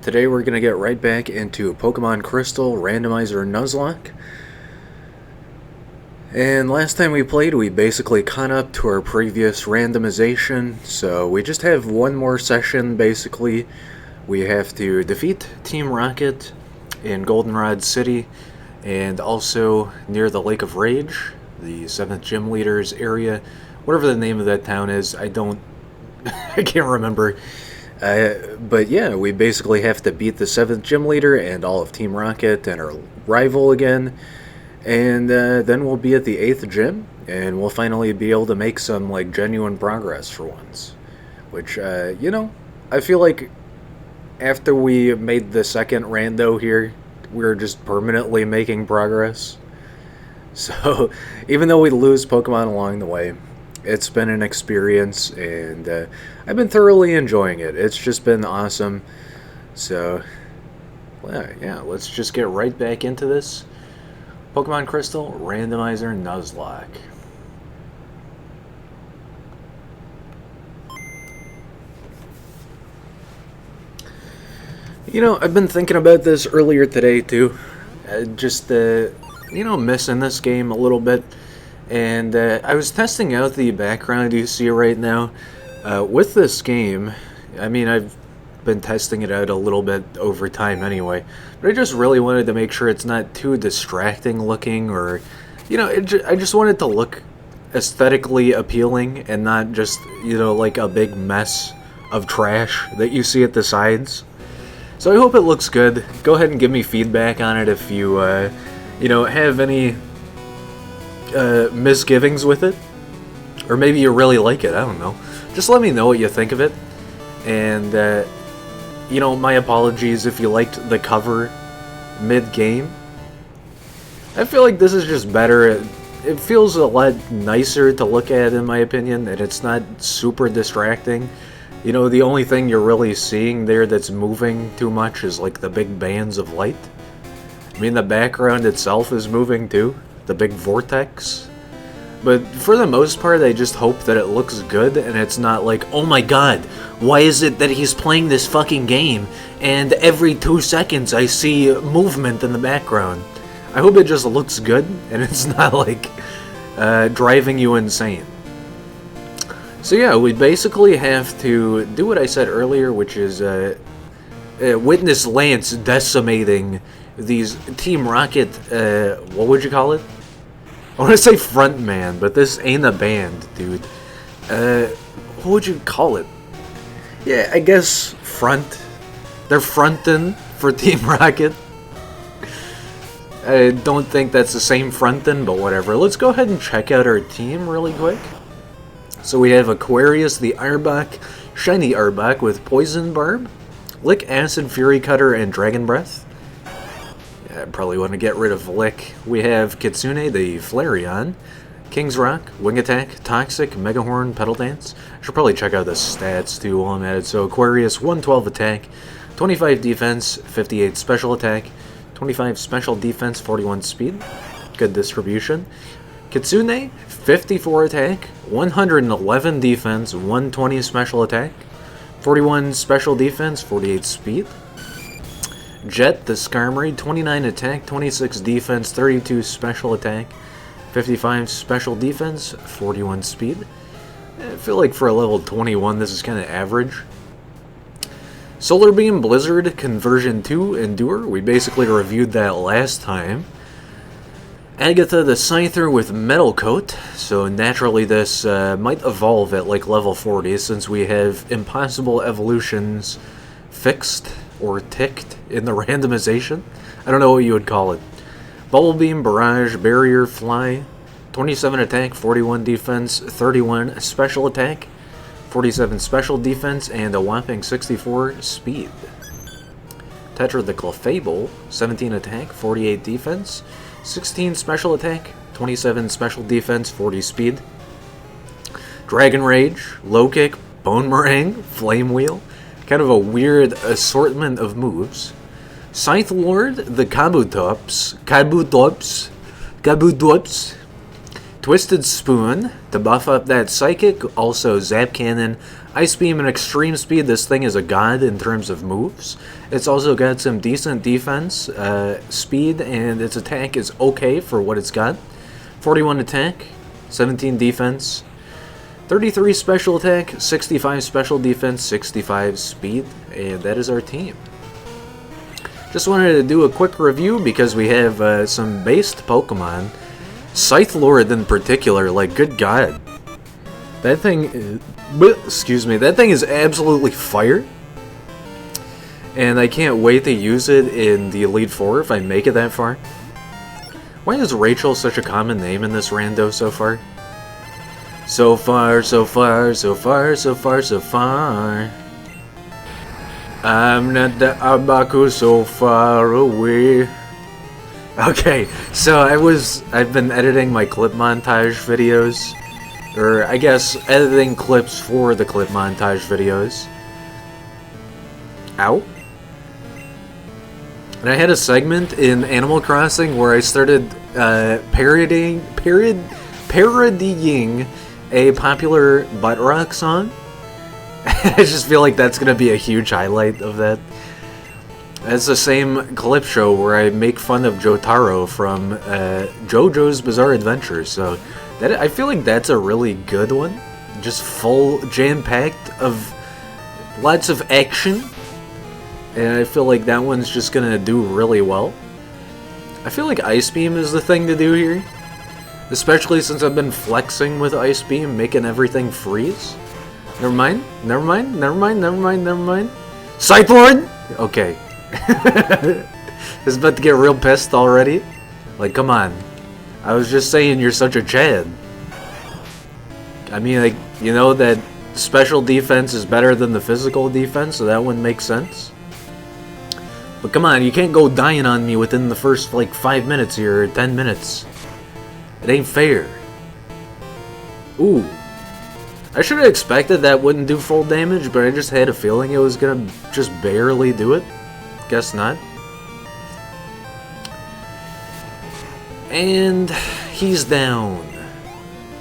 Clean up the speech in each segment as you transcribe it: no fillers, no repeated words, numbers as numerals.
Today we're going to get right back into Pokemon Crystal, Randomizer, and Nuzlocke. And last time we played, we basically caught up to our previous randomization, so we just have one more session, basically. We have to defeat Team Rocket in Goldenrod City, and also near the Lake of Rage, the 7th Gym Leader's area. Whatever the name of that town is, I can't remember. But yeah, we basically have to beat the 7th Gym Leader and all of Team Rocket and our rival again. And then we'll be at the 8th gym, and we'll finally be able to make some, like, genuine progress for once. Which, I feel like after we made the second rando here, we're just permanently making progress. So, even though we lose Pokemon along the way, it's been an experience, and I've been thoroughly enjoying it. It's just been awesome. So, well, yeah, let's just get right back into this. Pokemon Crystal, Randomizer, Nuzlocke. I've been thinking about this earlier today, too. Missing this game a little bit. And I was testing out the background you see right now. With this game, I've been testing it out a little bit over time anyway, but I just really wanted to make sure it's not too distracting looking, or, I just wanted to look aesthetically appealing and not just, like a big mess of trash that you see at the sides. So I hope it looks good. Go ahead and give me feedback on it if you, have any misgivings with it, or maybe you really like it. I don't know. Just let me know what you think of it. And my apologies if you liked the cover mid-game. I feel like this is just better. It feels a lot nicer to look at, in my opinion, and it's not super distracting. The only thing you're really seeing there that's moving too much is like the big bands of light. The background itself is moving too, the big vortex. But for the most part, I just hope that it looks good, and it's not like, oh my god, why is it that he's playing this fucking game, and every 2 seconds I see movement in the background. I hope it just looks good, and it's not like driving you insane. So yeah, we basically have to do what I said earlier, which is witness Lance decimating these Team Rocket, what would you call it? I want to say front man, but this ain't a band, dude. What would you call it? Yeah, I guess front. They're frontin' for Team Rocket. I don't think that's the same frontin', but whatever. Let's go ahead and check out our team really quick. So we have Aquarius, the Arbok, Shiny Arbok with Poison Barb, Lick, Acid, Fury Cutter, and Dragon Breath. I probably want to get rid of Lick. We have Kitsune, the Flareon, King's Rock, Wing Attack, Toxic, Mega Horn, Petal Dance. I should probably check out the stats too while I'm at it. So Aquarius, 112 attack, 25 defense, 58 special attack, 25 special defense, 41 speed. Good distribution. Kitsune, 54 attack, 111 defense, 120 special attack, 41 special defense, 48 speed. Jet, the Skarmory, 29 attack, 26 defense, 32 special attack, 55 special defense, 41 speed. I feel like for a level 21 this is kind of average. Solar Beam, Blizzard, Conversion 2, Endure. We basically reviewed that last time. Agatha, the Scyther with Metal Coat. So naturally this might evolve at like level 40 since we have impossible evolutions fixed or ticked in the randomization. I don't know what you would call it. Bubble Beam, Barrage, Barrier, Fly, 27 attack, 41 defense, 31 special attack, 47 special defense, and a whopping 64 speed. Tetra the Clefable, 17 attack, 48 defense, 16 special attack, 27 special defense, 40 speed. Dragon Rage, Low Kick, Bone Meringue, Flame Wheel. Kind of a weird assortment of moves. Scythe Lord, the Kabutops, Twisted Spoon, to buff up that Psychic, also Zap Cannon, Ice Beam and Extreme Speed, this thing is a god in terms of moves. It's also got some decent defense, speed, and its attack is okay for what it's got. 41 attack, 17 defense, 33 special attack, 65 special defense, 65 speed, and that is our team. Just wanted to do a quick review because we have some based Pokemon. Scythe Lord in particular, like, good god. That thing is, excuse me, that thing is absolutely fire. And I can't wait to use it in the Elite Four if I make it that far. Why is Rachel such a common name in this rando so far? So far, so far, so far, so far, so far. I'm not the Abaku so far away. Okay, so I've been editing my clip montage videos. Or, I guess, editing clips for the clip montage videos. Ow. And I had a segment in Animal Crossing where I started parodying a popular butt rock song. I just feel like that's gonna be a huge highlight of that. It's the same clip show where I make fun of Jotaro from JoJo's Bizarre Adventure, so I feel like that's a really good one. Just full, jam-packed of lots of action. And I feel like that one's just gonna do really well. I feel like Ice Beam is the thing to do here. Especially since I've been flexing with Ice Beam, making everything freeze. Never mind, never mind, never mind, never mind, never mind. Scythe Lord! Okay. It's about to get real pissed already. Like, come on. I was just saying you're such a Chad. I mean, like, you know that special defense is better than the physical defense, so that one makes sense. But come on, you can't go dying on me within the first, like, 5 minutes here, or 10 minutes. It ain't fair. Ooh. I should have expected that wouldn't do full damage, but I just had a feeling it was gonna just barely do it. Guess not. And he's down.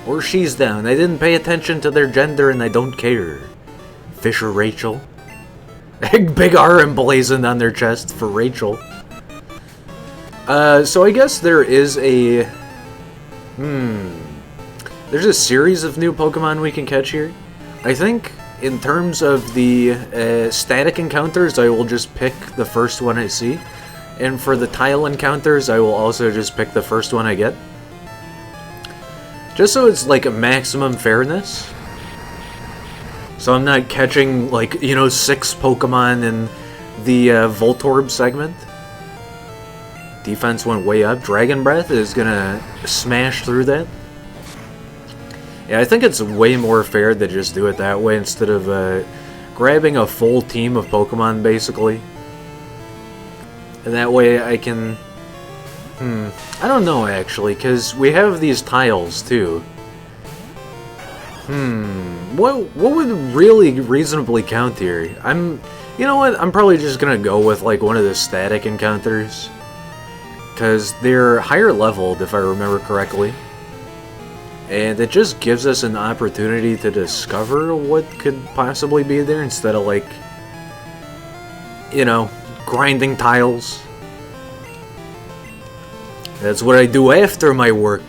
Or she's down. I didn't pay attention to their gender and I don't care. Fisher Rachel. Big R emblazoned on their chest for Rachel. So I guess there is a... There's a series of new Pokemon we can catch here. I think in terms of the static encounters, I will just pick the first one I see. And for the tile encounters, I will also just pick the first one I get. Just so it's like a maximum fairness. So I'm not catching, like, you know, 6 Pokemon in the Voltorb segment. Defense went way up. Dragon Breath is gonna smash through that. Yeah, I think it's way more fair to just do it that way instead of grabbing a full team of Pokemon, basically. And that way I can... I don't know, actually, because we have these tiles, too. What would really reasonably count here? You know what? I'm probably just gonna go with, like, one of the static encounters. Because they're higher leveled, if I remember correctly. And it just gives us an opportunity to discover what could possibly be there instead of, like, you know, grinding tiles. That's what I do after my work.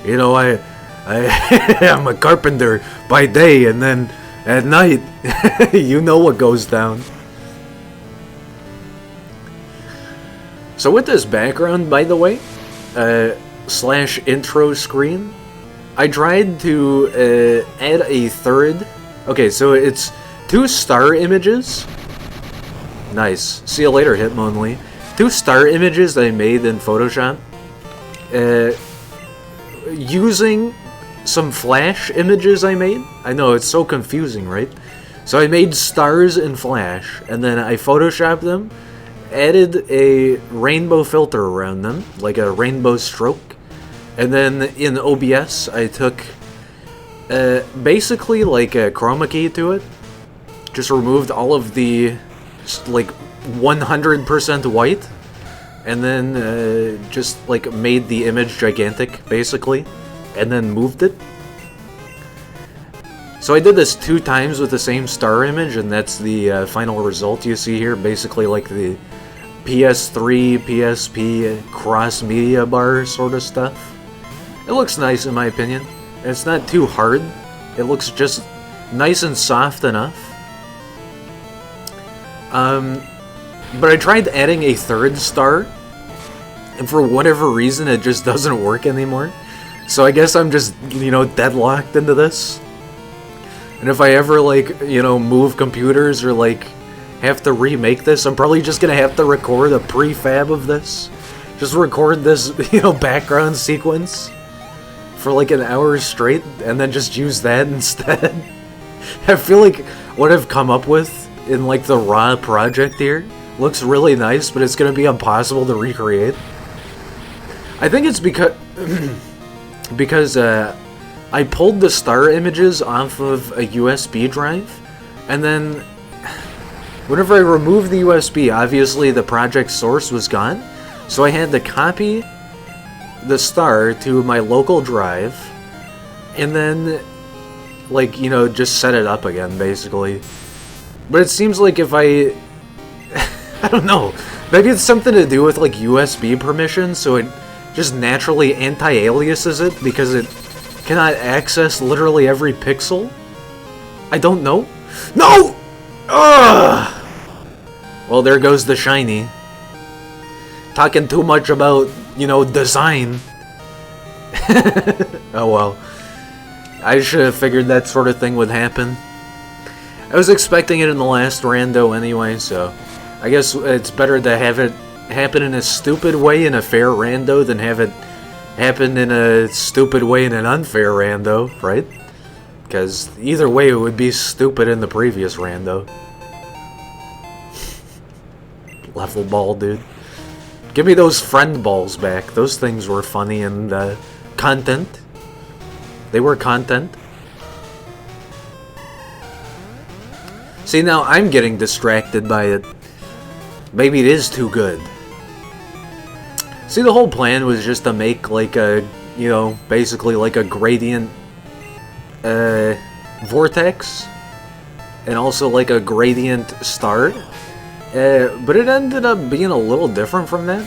You know, I'm a carpenter by day, and then at night, you know what goes down. So with this background, by the way, slash intro screen, I tried to add a third. Okay, so it's 2 star images. Nice. See you later, Hitmonlee. 2 star images that I made in Photoshop. Using some Flash images I made. I know, it's so confusing, right? So I made stars in Flash, and then I photoshopped them, added a rainbow filter around them, like a rainbow stroke, and then in OBS I took basically like a chroma key to it, just removed all of the like 100% white, and then just like made the image gigantic basically, and then moved it. So I did this 2 times with the same star image, and that's the final result you see here. Basically like the PS3, PSP cross-media bar sort of stuff. It looks nice in my opinion. It's not too hard. It looks just nice and soft enough. But I tried adding a 3rd star, and for whatever reason it just doesn't work anymore. So I guess I'm just, you know, deadlocked into this. And if I ever, like, you know, move computers or, like, have to remake this, I'm probably just gonna have to record a prefab of this. Just record this, you know, background sequence for, like, an hour straight, and then just use that instead. I feel like what I've come up with in, like, the raw project here looks really nice, but it's gonna be impossible to recreate. I think it's because I pulled the star images off of a USB drive, and then whenever I removed the USB, obviously the project source was gone, so I had to copy the star to my local drive, and then, like, you know, just set it up again, basically. But it seems like if I don't know, maybe it's something to do with, like, USB permissions, so it just naturally anti-aliases it because it cannot access literally every pixel? I don't know. No! Ugh! Well, there goes the shiny. Talking too much about, you know, design. Oh well. I should have figured that sort of thing would happen. I was expecting it in the last rando anyway, so I guess it's better to have it happen in a stupid way in a fair rando than have it happen in a stupid way in an unfair rando, right? Because either way it would be stupid in the previous rando. Level ball, dude. Give me those friend balls back. Those things were funny and content. They were content. See, now I'm getting distracted by it. Maybe it is too good. See, the whole plan was just to make, like, a, you know, basically like a gradient vortex, and also like a gradient star, but it ended up being a little different from that.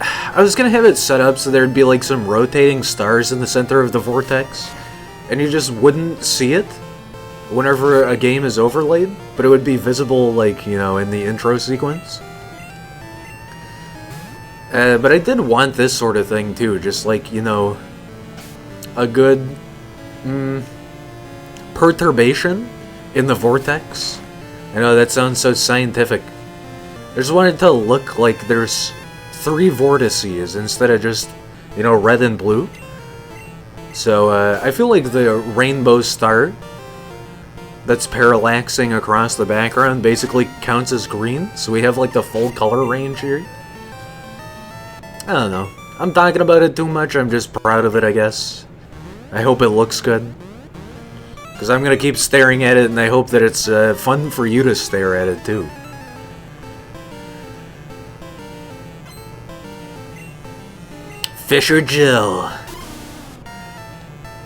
I was gonna have it set up so there'd be like some rotating stars in the center of the vortex, and you just wouldn't see it whenever a game is overlaid, but it would be visible, like, you know, in the intro sequence. But I did want this sort of thing too, just like, you know, a good perturbation in the vortex. I know that sounds so scientific. I just wanted to look like there's 3 vortices instead of just, you know, red and blue. So I feel like the rainbow star that's parallaxing across the background basically counts as green, so we have like the full color range here. I don't know. I'm talking about it too much. I'm just proud of it, I guess. I hope it looks good. Because I'm going to keep staring at it, and I hope that it's fun for you to stare at it, too. Fisher Jill.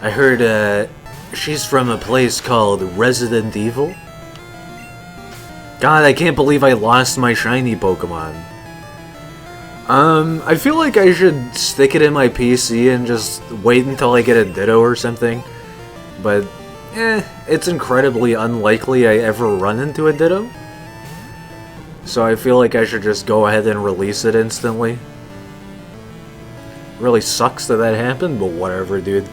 I heard she's from a place called Resident Evil. God, I can't believe I lost my shiny Pokemon. I feel like I should stick it in my PC and just wait until I get a Ditto or something. But, it's incredibly unlikely I ever run into a Ditto. So I feel like I should just go ahead and release it instantly. Really sucks that happened, but whatever, dude.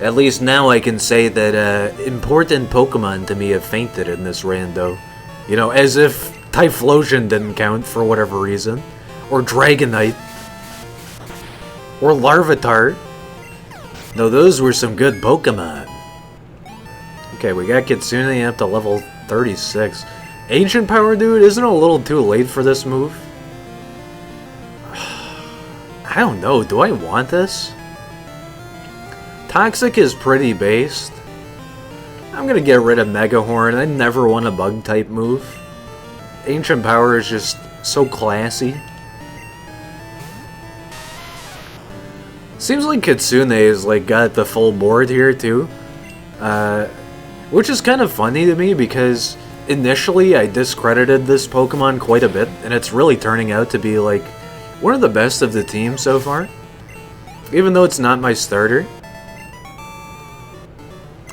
At least now I can say that important Pokemon to me have fainted in this rando. You know, as if Typhlosion didn't count for whatever reason. Or Dragonite. Or Larvitar. No, those were some good Pokemon. Okay, we got Kitsune up to level 36. Ancient Power, dude, isn't it a little too late for this move? I don't know, do I want this? Toxic is pretty based. I'm gonna get rid of Mega Horn. I never want a bug type move. Ancient Power is just so classy. Seems like Kitsune is like got the full board here too, which is kind of funny to me because initially I discredited this Pokemon quite a bit, and it's really turning out to be like one of the best of the team so far. Even though it's not my starter,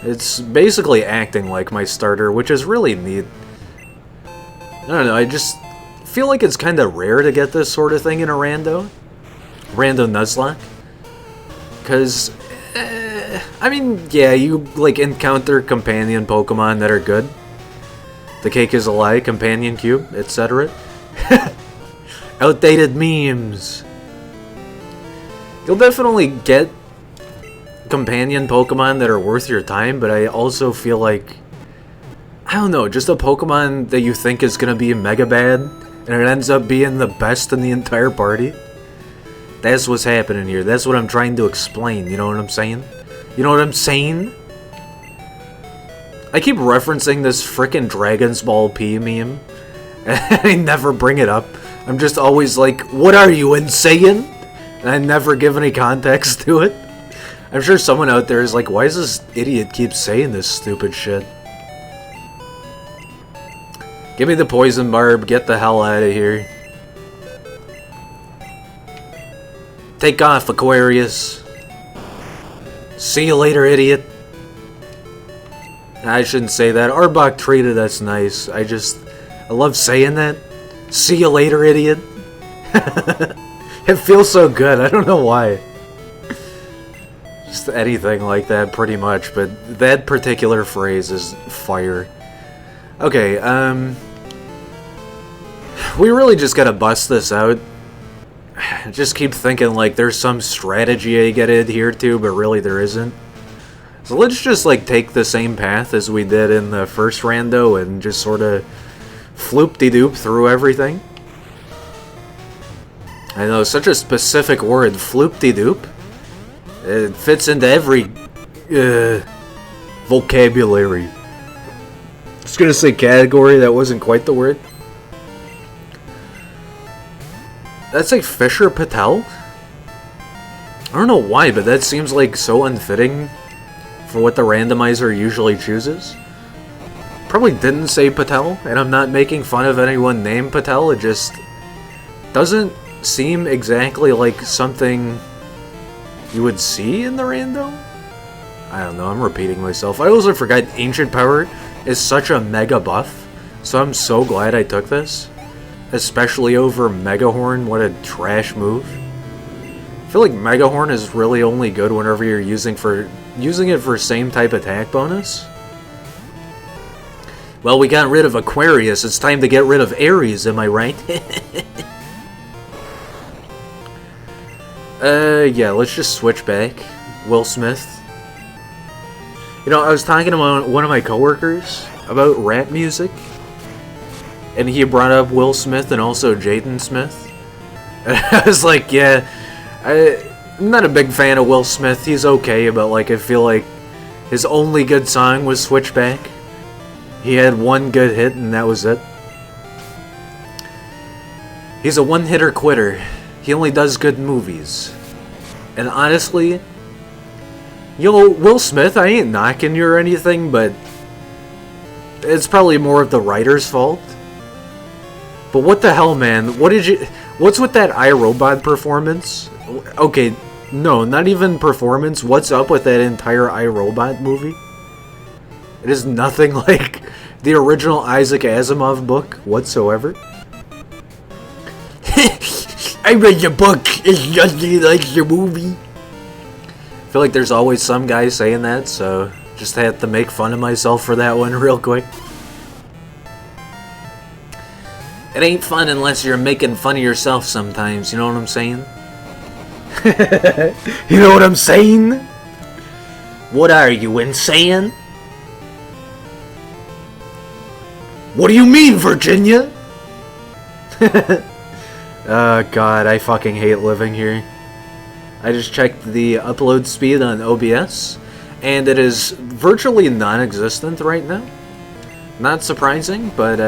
it's basically acting like my starter, which is really neat. I don't know, I just feel like it's kind of rare to get this sort of thing in a Rando Nuzlocke. Because, I mean, yeah, you, like, encounter companion Pokemon that are good. The cake is a lie, companion cube, etc. Outdated memes. You'll definitely get companion Pokemon that are worth your time, but I also feel like, I don't know, just a Pokemon that you think is gonna be mega bad, and it ends up being the best in the entire party. That's what's happening here. That's what I'm trying to explain, you know what I'm saying? You know what I'm saying? I keep referencing this frickin' Dragon's Ball P meme, and I never bring it up. I'm just always like, what are you, insane? And I never give any context to it. I'm sure someone out there is like, why does this idiot keep saying this stupid shit? Give me the Poison Barb, get the hell out of here. Take off, Aquarius. See you later, idiot. I shouldn't say that. Arbok treated us nice. I love saying that. See you later, idiot. It feels so good. I don't know why. Just anything like that, pretty much. But that particular phrase is fire. Okay, we really just gotta bust this out. Just keep thinking like there's some strategy I get adhere to, but really there isn't. So let's just like take the same path as we did in the first rando and just sort of floop-de-doop through everything. I know, such a specific word, floop-de-doop. It fits into every vocabulary. I was gonna say category, that wasn't quite the word. That's like Fisher Patel? I don't know why, but that seems like so unfitting for what the randomizer usually chooses. Probably didn't say Patel, and I'm not making fun of anyone named Patel, it just doesn't seem exactly like something you would see in the rando? I don't know, I'm repeating myself. I also forgot Ancient Power is such a mega buff, so I'm so glad I took this. Especially over Megahorn, what a trash move. I feel like Megahorn is really only good whenever you're using it for same type attack bonus. Well, we got rid of Aquarius, it's time to get rid of Aries, am I right? Yeah, let's just switch back. Will Smith. You know, I was talking to one of my coworkers about rap music, and he brought up Will Smith and also Jaden Smith. And I was like, yeah, I'm not a big fan of Will Smith. He's okay, but like I feel like his only good song was Switchback. He had one good hit and that was it. He's a one-hitter quitter. He only does good movies. And honestly, yo, Will Smith, I ain't knocking you or anything, but it's probably more of the writer's fault. But what the hell, man? What's with that iRobot performance? Okay, no, not even performance. What's up with that entire iRobot movie? It is nothing like the original Isaac Asimov book whatsoever. I read your book. It's nothing like your movie. I feel like there's always some guy saying that, so just had to make fun of myself for that one real quick. It ain't fun unless you're making fun of yourself sometimes, you know what I'm saying? You know what I'm saying? What are you, insane? What do you mean, Virginia? God, I fucking hate living here. I just checked the upload speed on OBS, and it is virtually non-existent right now. Not surprising, but,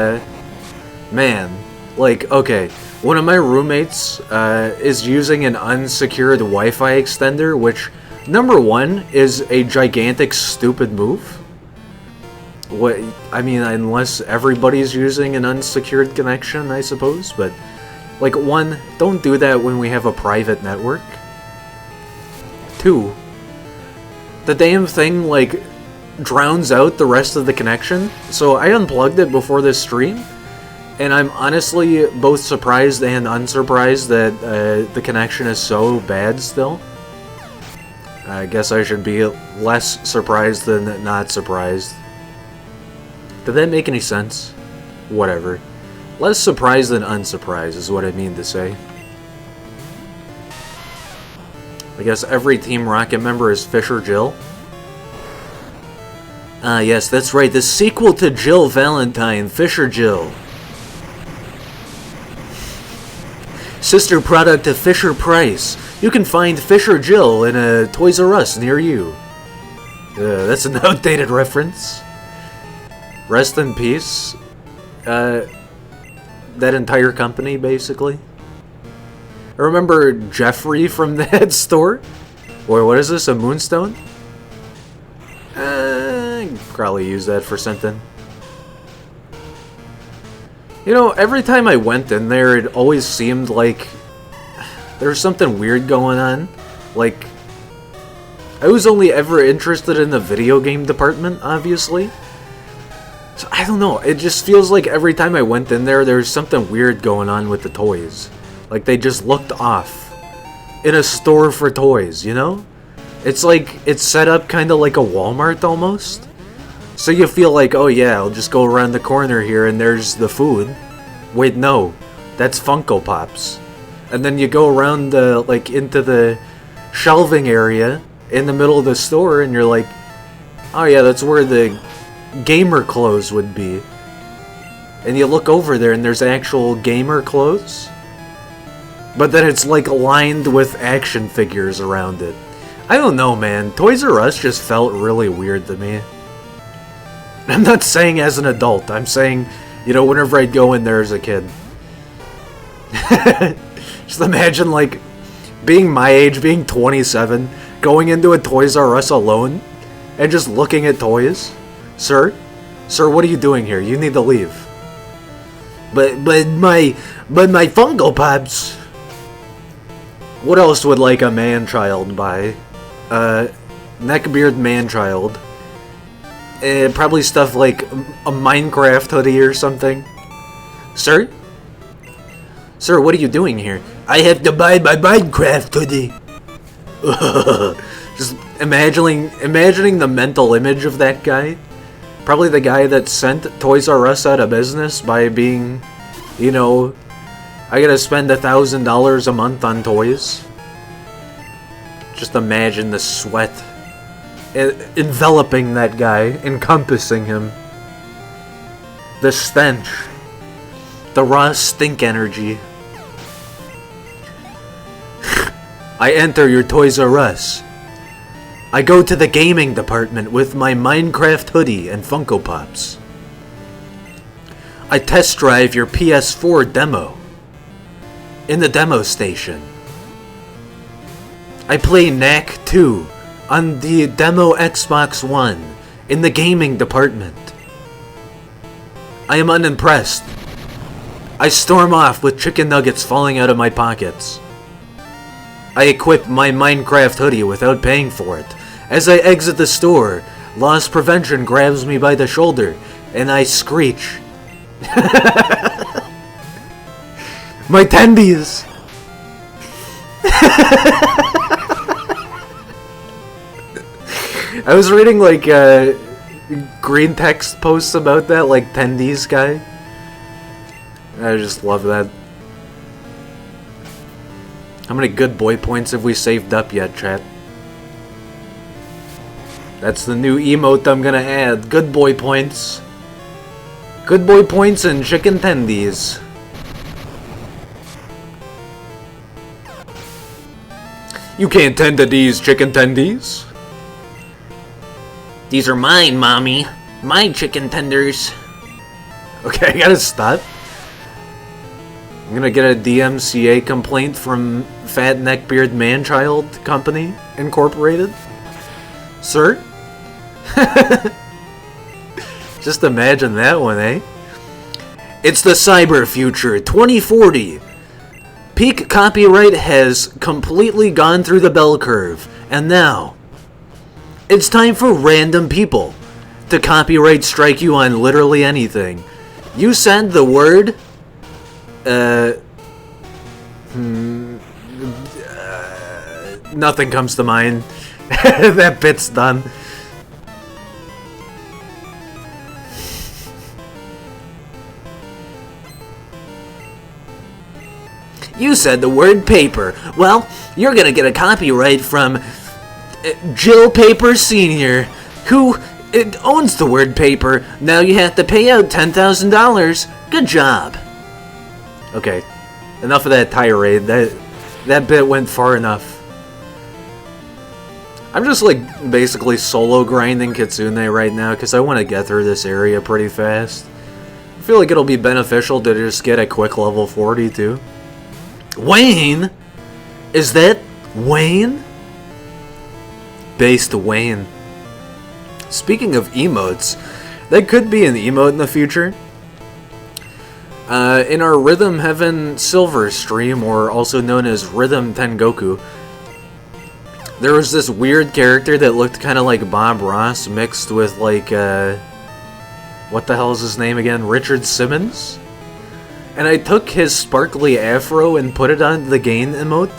man, Like, okay, one of my roommates is using an unsecured Wi-Fi extender, which, number one, is a gigantic stupid move. What, I mean, unless everybody's using an unsecured connection, I suppose, but, like, one, don't do that when we have a private network. Two, the damn thing, like, drowns out the rest of the connection, so I unplugged it before this stream, and I'm honestly both surprised and unsurprised that the connection is so bad still. I guess I should be less surprised than not surprised. Did that make any sense? Whatever. Less surprised than unsurprised is what I mean to say. I guess every Team Rocket member is Fisher Jill. Ah, yes, that's right. The sequel to Jill Valentine, Fisher Jill. Sister product of Fisher Price. You can find Fisher Jill in a Toys R Us near you. That's an outdated reference. Rest in peace. That entire company, basically. I remember Jeffrey from that store. Or what is this, a Moonstone? Probably use that for something. You know, every time I went in there, it always seemed like there was something weird going on. Like, I was only ever interested in the video game department, obviously. So, I don't know, it just feels like every time I went in there, there's something weird going on with the toys. Like, they just looked off. In a store for toys, you know? It's like, it's set up kind of like a Walmart almost. So you feel like, oh yeah, I'll just go around the corner here and there's the food. Wait, no, that's Funko Pops. And then you go around like into the shelving area in the middle of the store and you're like, oh yeah, that's where the gamer clothes would be. And you look over there and there's actual gamer clothes. But then it's like lined with action figures around it. I don't know, man. Toys R Us just felt really weird to me. I'm not saying as an adult. I'm saying, you know, whenever I'd go in there as a kid. Just imagine, like, being my age, being 27, going into a Toys R Us alone, and just looking at toys. Sir? Sir, what are you doing here? You need to leave. But my Funko Pops. What else would, like, a man-child buy? Neckbeard man-child. Probably stuff like a Minecraft hoodie or something. Sir? Sir, what are you doing here? I have to buy my Minecraft hoodie. Just imagining the mental image of that guy. Probably the guy that sent Toys R Us out of business by being, you know, I gotta spend $1,000 a month on toys. Just imagine the sweat enveloping that guy, encompassing him. The stench. The raw stink energy. I enter your Toys R Us. I go to the gaming department with my Minecraft hoodie and Funko Pops. I test drive your PS4 demo. In the demo station. I play Knack 2 on the demo Xbox One in the gaming department. I am unimpressed. I storm off with chicken nuggets falling out of my pockets. I equip my Minecraft hoodie without paying for it. As I exit the store, Loss Prevention grabs me by the shoulder and I screech. My tendies! I was reading like green text posts about that, like tendies guy. I just love that. How many good boy points have we saved up yet, chat? That's the new emote I'm gonna add. Good boy points. Good boy points and chicken tendies. You can't tend to these chicken tendies. These are mine, mommy. My chicken tenders. Okay, I gotta stop. I'm gonna get a DMCA complaint from Fat Neckbeard Manchild Company Incorporated. Sir? Just imagine that one, eh? It's the cyber future, 2040. Peak copyright has completely gone through the bell curve, and now it's time for random people to copyright strike you on literally anything. You said the word, nothing comes to mind. That bit's done. You said the word paper. Well, you're gonna get a copyright from Jill Paper Sr., who owns the word paper. Now you have to pay out $10,000. Good job. Okay, enough of that tirade. That bit went far enough. I'm just like basically solo grinding Kitsune right now because I want to get through this area pretty fast. I feel like it'll be beneficial to just get a quick level 40 too. Wayne? Is that Wayne? Based Wayne. Speaking of emotes, that could be an emote in the future. In our Rhythm Heaven Silver stream, or also known as Rhythm Tengoku, there was this weird character that looked kind of like Bob Ross mixed with like, what the hell is his name again? Richard Simmons? And I took his sparkly afro and put it on the Gain emote.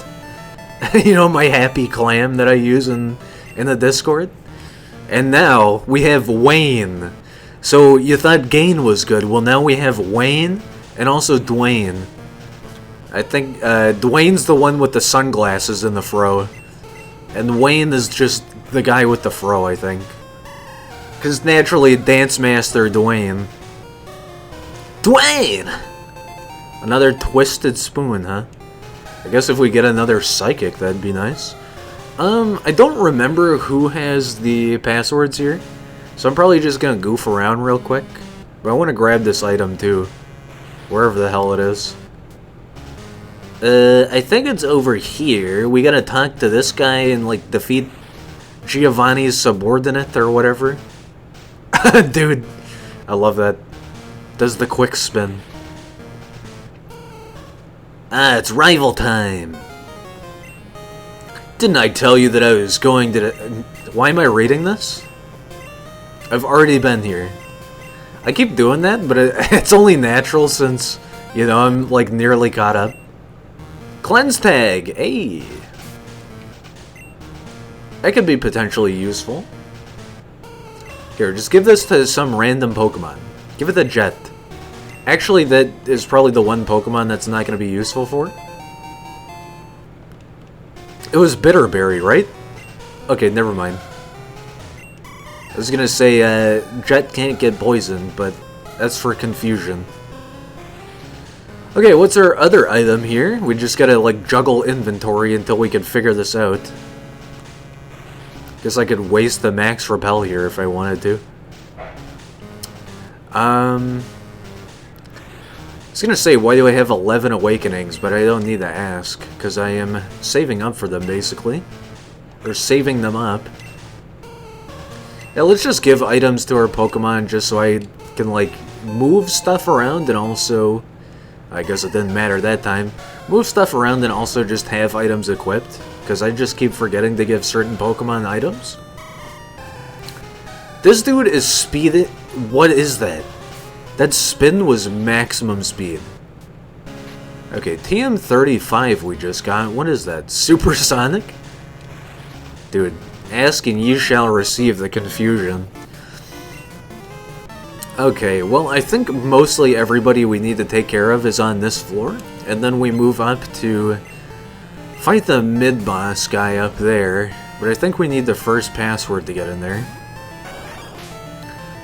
You know, my happy clam that I use in the Discord. And now we have Wayne. So you thought Gain was good. Well, now we have Wayne and also Dwayne. I think Dwayne's the one with the sunglasses and the fro. And Wayne is just the guy with the fro, I think. Because naturally, Dance Master Dwayne. Dwayne! Another twisted spoon, huh? I guess if we get another psychic, that'd be nice. I don't remember who has the passwords here, so I'm probably just gonna goof around real quick. But I want to grab this item too, wherever the hell it is. I think it's over here. We gotta talk to this guy and like defeat Giovanni's subordinate or whatever. Dude, I love that. Does the quick spin. Ah, it's rival time. Didn't I tell you that I was going to... Why am I reading this? I've already been here. I keep doing that, but it's only natural since, you know, I'm like nearly caught up. Cleanse tag, hey. That could be potentially useful. Here, just give this to some random Pokemon. Give it a Jet. Actually, that is probably the one Pokemon that's not going to be useful for. It was Bitterberry, right? Okay, never mind. I was going to say, Jet can't get poisoned, but that's for confusion. Okay, what's our other item here? We just gotta, like, juggle inventory until we can figure this out. Guess I could waste the max repel here if I wanted to. I was gonna say, why do I have 11 awakenings, but I don't need to ask, because I am saving up for them, basically. Or saving them up. Yeah, let's just give items to our Pokemon just so I can, like, move stuff around and also... I guess it didn't matter that time. Move stuff around and also just have items equipped, because I just keep forgetting to give certain Pokemon items. This dude is speeding... What is that? That spin was maximum speed. Okay, TM35 we just got. What is that? Supersonic? Dude, ask and you shall receive the confusion. Okay, well, I think mostly everybody we need to take care of is on this floor. And then we move up to fight the mid-boss guy up there. But I think we need the first password to get in there.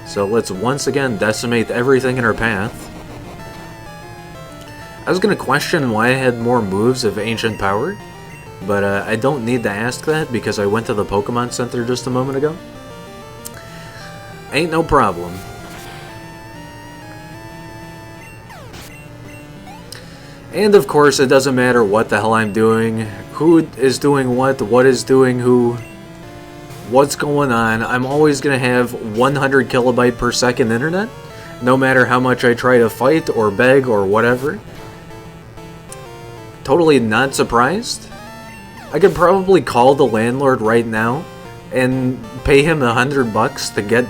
So let's once again decimate everything in our path. I was going to question why I had more moves of Ancient Power, but I don't need to ask that because I went to the Pokemon Center just a moment ago. Ain't no problem. And of course, it doesn't matter what the hell I'm doing, who is doing what is doing who, what's going on. I'm always going to have 100 kilobyte per second internet, no matter how much I try to fight or beg or whatever. Totally not surprised. I could probably call the landlord right now and pay him $100 to get,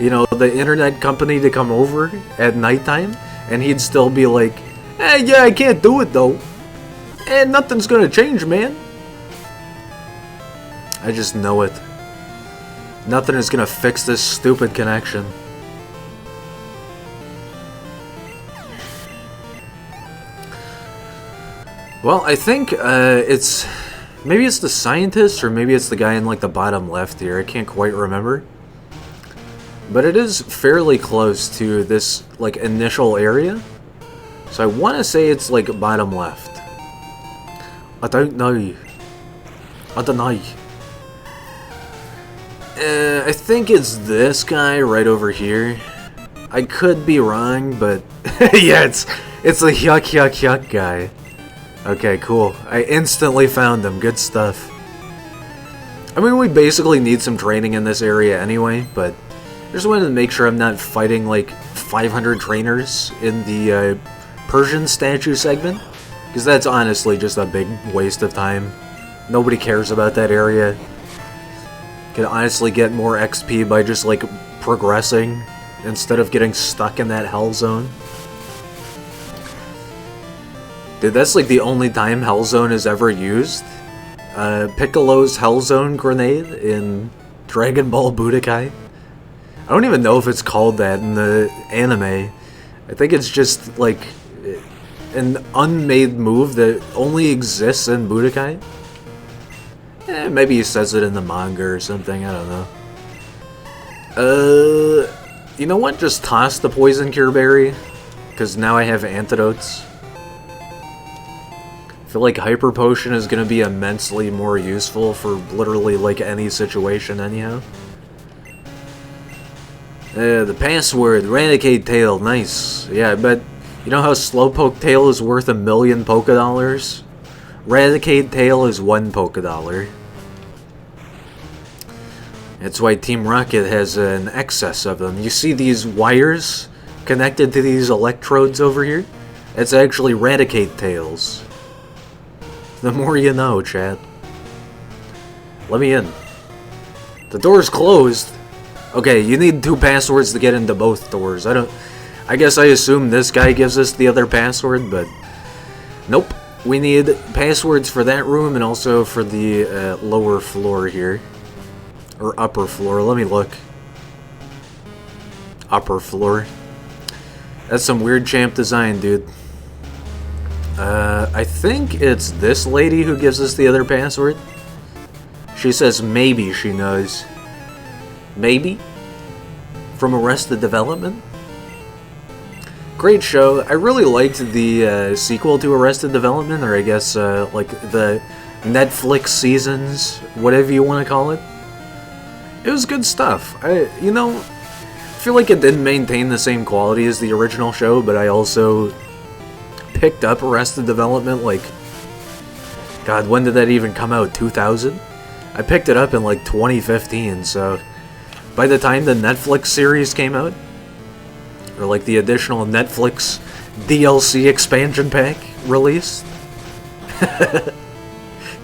you know, the internet company to come over at nighttime, and he'd still be like, yeah, I can't do it though. And nothing's gonna change, man. I just know it. Nothing is gonna fix this stupid connection. Well, I think it's... maybe it's the scientist, or maybe it's the guy in like the bottom left here. I can't quite remember. But it is fairly close to this like initial area. So I want to say it's like bottom left. I don't know. I don't know. I think it's this guy right over here. I could be wrong, but yeah, it's the yuck guy. Okay, cool. I instantly found him. Good stuff. I mean, we basically need some training in this area anyway, but I just wanted to make sure I'm not fighting like 500 trainers in the Persian statue segment, because that's honestly just a big waste of time. Nobody cares about that area. Can honestly get more XP by just like progressing instead of getting stuck in that hell zone. Dude, that's like the only time hell zone is ever used. Piccolo's hell zone grenade in Dragon Ball Budokai. I don't even know if it's called that in the anime. I think it's just like an unmade move that only exists in Budokai. Maybe he says it in the manga or something, I don't know. You know what? Just toss the poison cure berry, because now I have antidotes. I feel like Hyper Potion is going to be immensely more useful for literally like any situation anyhow. The password, Ranicate Tail, nice. Yeah, but you know how Slowpoke Tail is worth 1,000,000 Poké Dollars? Ranicate Tail is 1 Poké Dollar. That's why Team Rocket has an excess of them. You see these wires connected to these electrodes over here? It's actually Ranicate Tails. The more you know, chat. Let me in. The door's closed. Okay, you need 2 passwords to get into both doors. I guess I assume this guy gives us the other password, but nope. We need passwords for that room and also for the lower floor here. Or upper floor, let me look. Upper floor. That's some weird champ design, dude. I think it's this lady who gives us the other password. She says maybe she knows. Maybe? From Arrested Development? Great show. I really liked the sequel to Arrested Development, or I guess like the Netflix seasons, whatever you want to call it. It was good stuff. I feel like it didn't maintain the same quality as the original show, but I also picked up Arrested Development like, God, when did that even come out? 2000? I picked it up in like 2015, so by the time the Netflix series came out, or like the additional Netflix DLC expansion pack released,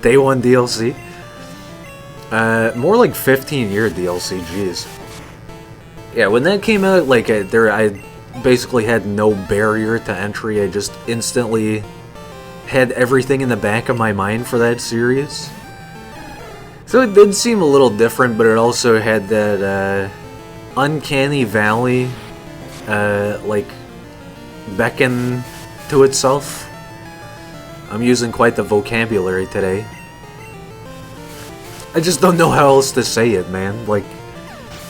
Day 1 DLC, more like 15-year DLC, jeez. Yeah, when that came out, like, I basically had no barrier to entry. I just instantly had everything in the back of my mind for that series. So it did seem a little different, but it also had that uncanny valley, like, beckon to itself. I'm using quite the vocabulary today. I just don't know how else to say it, man. Like,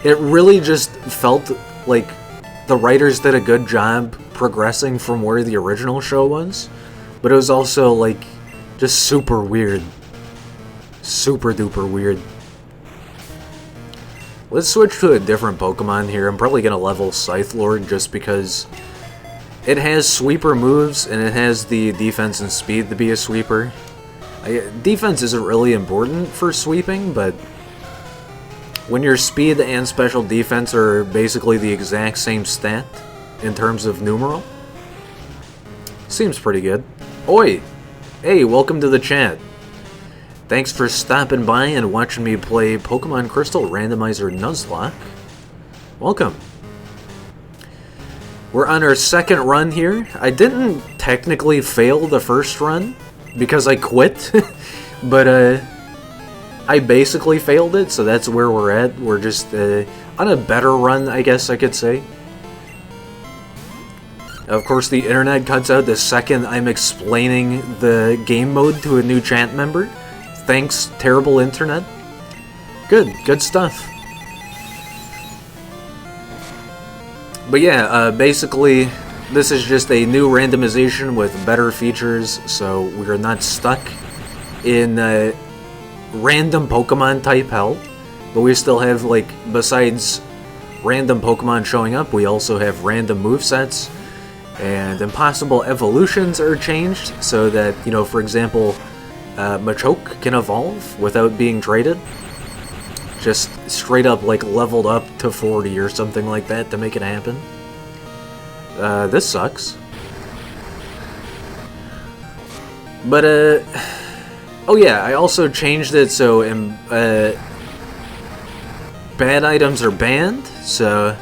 it really just felt like the writers did a good job progressing from where the original show was, but it was also, like, just super weird. Super duper weird. Let's switch to a different Pokemon here. I'm probably gonna level Scythe Lord just because It has sweeper moves, and it has the defense and speed to be a sweeper. Defense isn't really important for sweeping, but when your speed and special defense are basically the exact same stat in terms of numeral, seems pretty good. Oi! Hey, welcome to the chat. Thanks for stopping by and watching me play Pokemon Crystal Randomizer Nuzlocke. Welcome. We're on our second run here. I didn't technically fail the first run because I quit, but I basically failed it, so that's where we're at. We're just on a better run, I guess I could say. Of course, the internet cuts out the second I'm explaining the game mode to a new chat member. Thanks, terrible internet. Good stuff. But yeah, basically, this is just a new randomization with better features, so we're not stuck in random Pokemon type hell. But we still have, like, besides random Pokemon showing up, we also have random movesets, and impossible evolutions are changed, so that, you know, for example, Machoke can evolve without being traded. Just straight up, like, leveled up to 40 or something like that to make it happen. This sucks. But, oh yeah, I also changed it so bad items are banned, so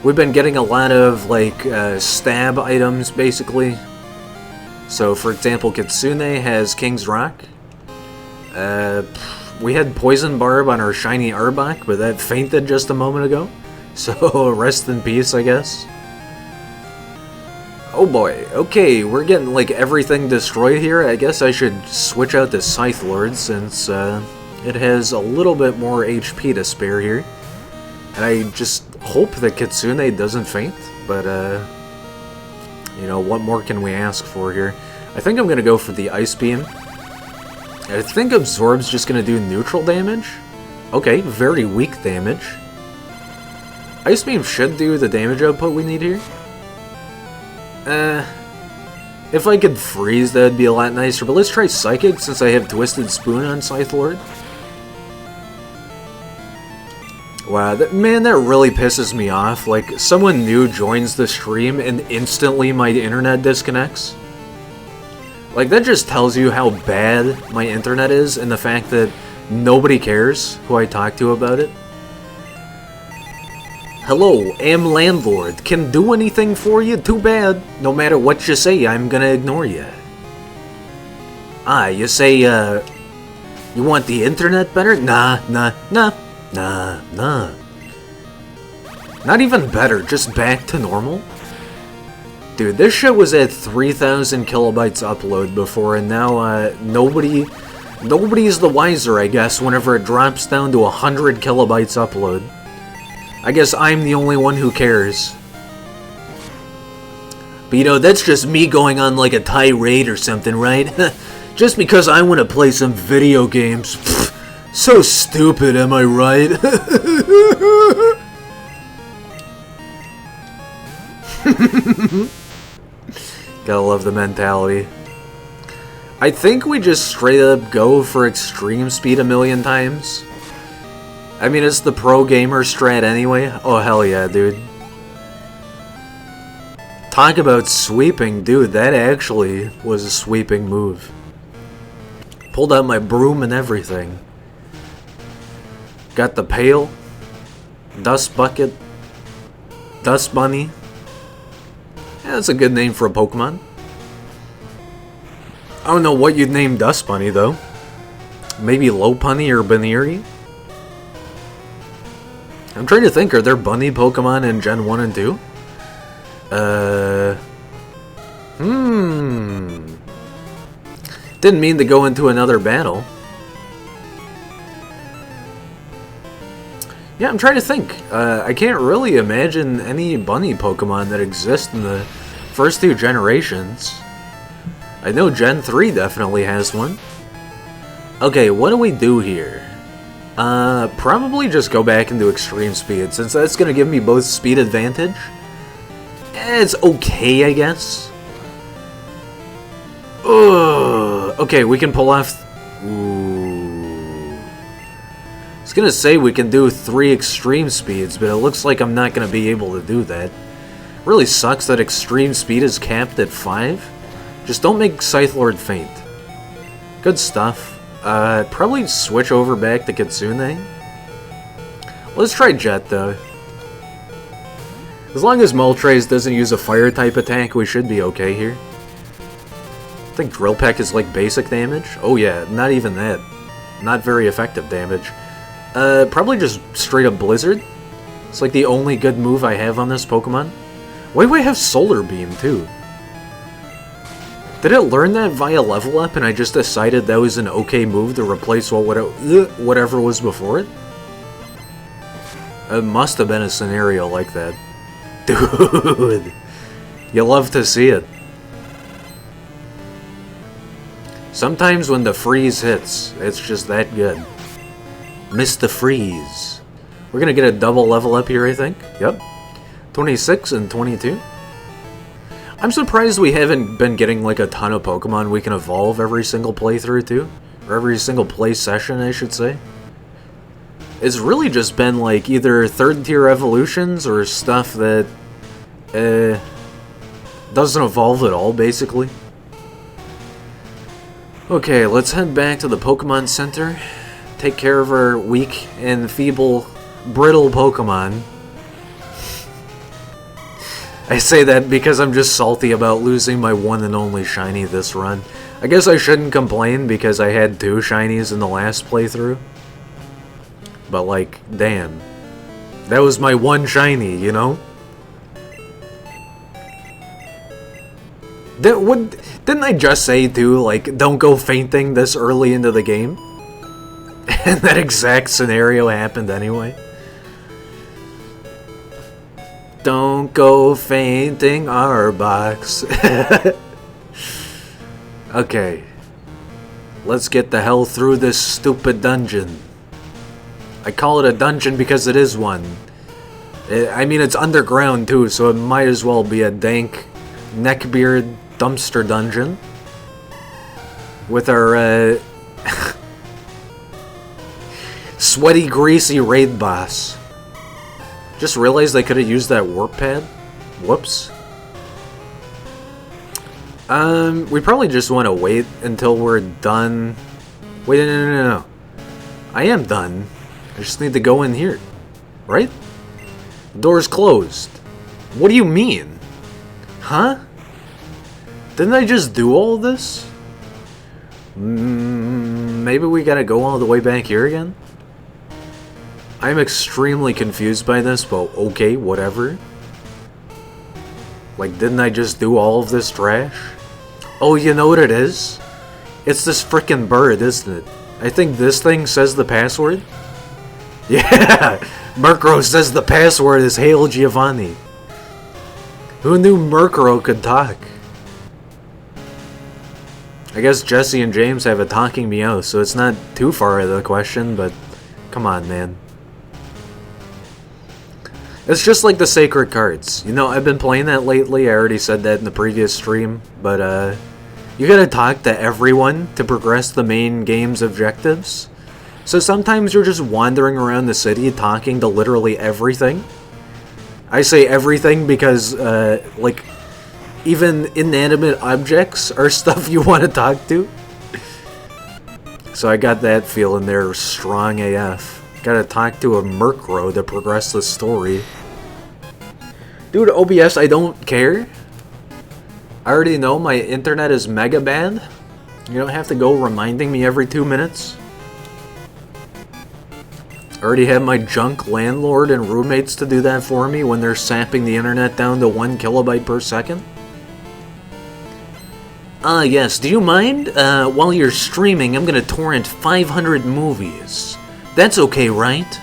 we've been getting a lot of, like, stab items, basically. So, for example, Kitsune has King's Rock. We had Poison Barb on our shiny Arbok, but that fainted just a moment ago. So, rest in peace, I guess. Oh boy, okay, we're getting, like, everything destroyed here. I guess I should switch out to Scythe Lord, since it has a little bit more HP to spare here. And I just hope that Kitsune doesn't faint, but, you know, what more can we ask for here? I think I'm gonna go for the Ice Beam. I think Absorb's just gonna do neutral damage. Okay, very weak damage. Ice Beam should do the damage output we need here. If I could freeze, that would be a lot nicer, but let's try Psychic since I have Twisted Spoon on Scythe Lord. Wow, man, that really pisses me off. Like, someone new joins the stream and instantly my internet disconnects. Like, that just tells you how bad my internet is and the fact that nobody cares who I talk to about it. Hello, am landlord. Can do anything for you? Too bad. No matter what you say, I'm gonna ignore you. Ah, you say, you want the internet better? Nah. Not even better, just back to normal? Dude, this shit was at 3,000 kilobytes upload before, and now, nobody's the wiser, I guess, whenever it drops down to 100 kilobytes upload. I guess I'm the only one who cares. But you know, that's just me going on like a tirade or something, right? Just because I want to play some video games. Pfft, so stupid, am I right? Gotta love the mentality. I think we just straight up go for extreme speed a million times. I mean, it's the pro gamer strat anyway. Oh, hell yeah, dude. Talk about sweeping, dude. That actually was a sweeping move. Pulled out my broom and everything. Got the pail. Dust bucket. Dust bunny. Yeah, that's a good name for a Pokemon. I don't know what you'd name Dust Bunny, though. Maybe Lopunny or Baneri? I'm trying to think, are there bunny Pokemon in Gen 1 and 2? Didn't mean to go into another battle. Yeah, I'm trying to think. I can't really imagine any bunny Pokemon that exist in the first two generations. I know Gen 3 definitely has one. Okay, what do we do here? Probably just go back into Extreme Speed, since that's gonna give me both speed advantage It's okay, I guess. Ugh. Okay, we can pull off... Ooh. I was gonna say we can do 3 extreme speeds, but it looks like I'm not gonna be able to do that. Really sucks that extreme speed is capped at 5. Just don't make Scythe Lord faint. Good stuff. Probably switch over back to Kitsune. Let's try Jet, though. As long as Moltres doesn't use a fire-type attack, we should be okay here. I think Drill Peck is like basic damage. Oh yeah, not even that. Not very effective damage. Probably just straight-up Blizzard. It's like the only good move I have on this Pokemon. Why do I have Solar Beam, too? Did it learn that via level up and I just decided that was an okay move to replace whatever was before it? It must have been a scenario like that. Dude, you love to see it. Sometimes when the freeze hits, it's just that good. Miss the freeze. We're gonna get a double level up here, I think. Yep. 26 and 22. I'm surprised we haven't been getting like a ton of Pokemon we can evolve every single playthrough too. Or every single play session, I should say. It's really just been like either 3rd tier evolutions or stuff that doesn't evolve at all, basically. Okay, let's head back to the Pokemon Center. Take care of our weak and feeble, brittle Pokemon. I say that because I'm just salty about losing my one and only shiny this run. I guess I shouldn't complain because I had 2 shinies in the last playthrough. But like, damn. That was my one shiny, you know? Didn't I just say too, like, don't go fainting this early into the game? And that exact scenario happened anyway. Don't go fainting, Arbok. Okay. Let's get the hell through this stupid dungeon. I call it a dungeon because it is one. I mean, it's underground too, so it might as well be a dank, neckbeard dumpster dungeon. With our, sweaty, greasy raid boss. Just realized I could have used that warp pad. Whoops. We probably just want to wait until we're done. Wait, no. I am done. I just need to go in here. Right? The door's closed. What do you mean? Huh? Didn't I just do all this? Maybe we gotta go all the way back here again? I'm extremely confused by this, but okay, whatever. Like, didn't I just do all of this trash? Oh, you know what it is? It's this frickin' bird, isn't it? I think this thing says the password. Yeah! Murkrow says the password is Hail Giovanni. Who knew Murkrow could talk? I guess Jesse and James have a talking meow, so it's not too far out of the question, but come on, man. It's just like the sacred cards. You know, I've been playing that lately. I already said that in the previous stream, but you gotta talk to everyone to progress the main game's objectives. So sometimes you're just wandering around the city talking to literally everything. I say everything because, like, even inanimate objects are stuff you want to talk to. So I got that feeling there strong AF. Gotta talk to a Murkrow to progress the story. Dude, OBS, I don't care. I already know my internet is mega bad. You don't have to go reminding me every 2 minutes. I already have my junk landlord and roommates to do that for me when they're sapping the internet down to 1 kilobyte per second. Yes, do you mind? While you're streaming, I'm gonna torrent 500 movies. That's okay, right?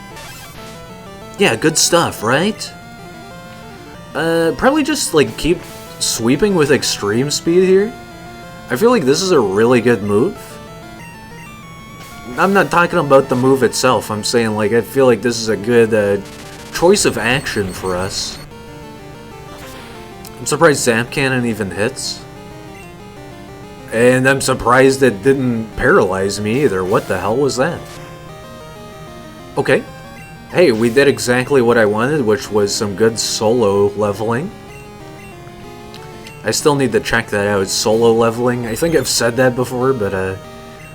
Yeah, good stuff, right? Probably just, like, keep sweeping with extreme speed here. I feel like this is a really good move. I'm not talking about the move itself, I'm saying, like, I feel like this is a good, choice of action for us. I'm surprised Zap Cannon even hits. And I'm surprised it didn't paralyze me either. What the hell was that? Okay. Hey, we did exactly what I wanted, which was some good solo leveling. I still need to check that out. Solo leveling. I think I've said that before, but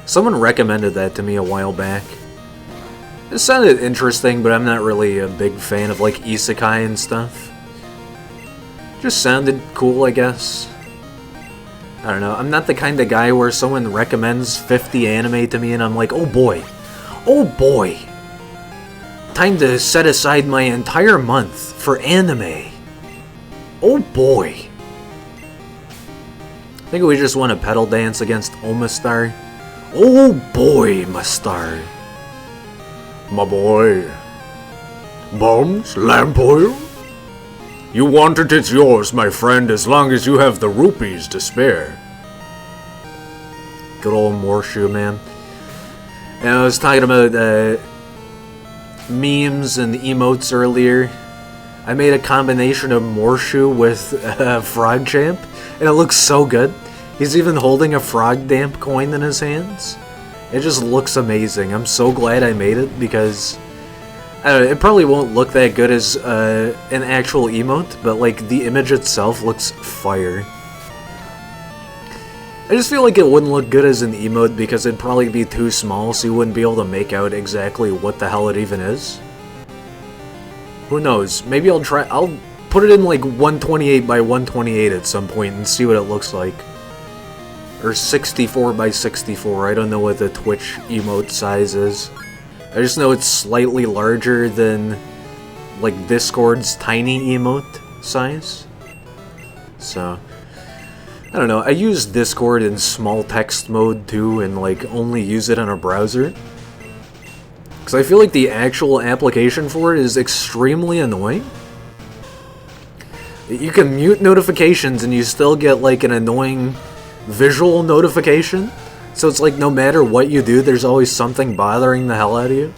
someone recommended that to me a while back. It sounded interesting, but I'm not really a big fan of like isekai and stuff. Just sounded cool, I guess. I don't know. I'm not the kind of guy where someone recommends 50 anime to me and I'm like, oh boy. Oh boy. Time to set aside my entire month for anime. Oh boy. I think we just want a pedal dance against Omastar. Oh boy, Mastar. My boy. Bombs, lamp oil? You want it, it's yours, my friend, as long as you have the rupees to spare. Good old Morshu, man. And I was talking about memes and emotes earlier. I made a combination of Morshu with Frog Champ, and it looks so good. He's even holding a Frog Damp coin in his hands. It just looks amazing. I'm so glad I made it because I don't know, it probably won't look that good as an actual emote, but like the image itself looks fire. I just feel like it wouldn't look good as an emote because it'd probably be too small, so you wouldn't be able to make out exactly what the hell it even is. Who knows? Maybe I'll try. I'll put it in like 128 by 128 at some point and see what it looks like. Or 64 by 64. I don't know what the Twitch emote size is. I just know it's slightly larger than like Discord's tiny emote size. So I don't know. I use Discord in small text mode too, and like only use it on a browser. Because I feel like the actual application for it is extremely annoying. You can mute notifications and you still get like an annoying visual notification. So it's like no matter what you do, there's always something bothering the hell out of you.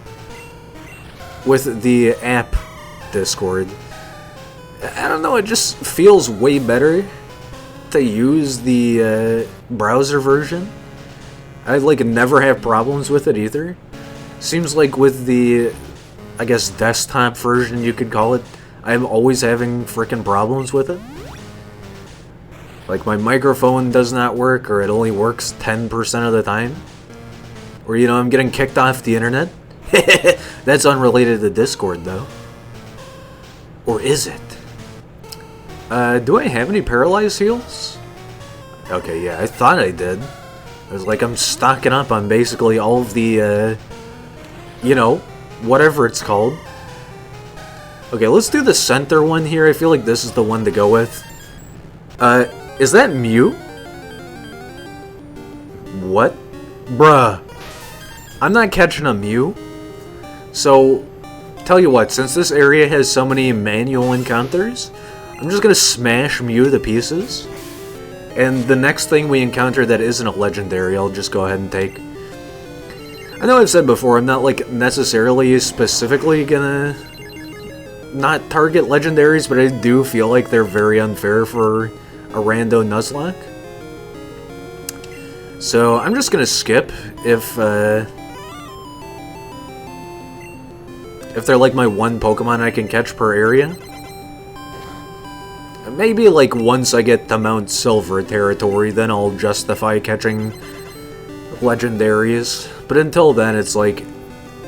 With the app Discord. I don't know, it just feels way better to use the browser version. I like never have problems with it either. Seems like with the, I guess, desktop version you could call it, I'm always having frickin' problems with it. Like my microphone does not work, or it only works 10% of the time. Or, you know, I'm getting kicked off the internet. That's unrelated to Discord, though. Or is it? Do I have any paralyzed heals? Okay, yeah, I thought I did. I was like, I'm stocking up on basically all of the, you know, whatever it's called. Okay, let's do the center one here. I feel like this is the one to go with. Is that Mew? What? Bruh. I'm not catching a Mew. So, tell you what, since this area has so many manual encounters, I'm just gonna smash Mew to pieces. And the next thing we encounter that isn't a legendary, I'll just go ahead and take. I know I've said before, I'm not like necessarily specifically gonna not target legendaries, but I do feel like they're very unfair for a rando Nuzlocke. So I'm just gonna skip if they're like my one Pokemon I can catch per area. Maybe like once I get to Mount Silver territory, then I'll justify catching legendaries. But until then, it's like,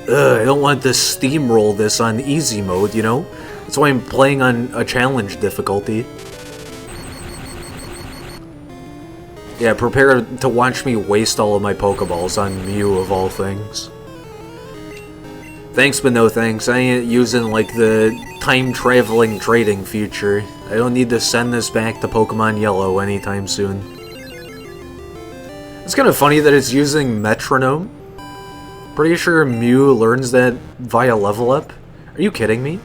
I don't want to steamroll this on easy mode, you know? That's why I'm playing on a challenge difficulty. Yeah, prepare to watch me waste all of my Pokeballs on Mew of all things. Thanks, but no thanks. I ain't using, like, the time-traveling trading feature. I don't need to send this back to Pokemon Yellow anytime soon. It's kind of funny that it's using Metronome. Pretty sure Mew learns that via level up. Are you kidding me?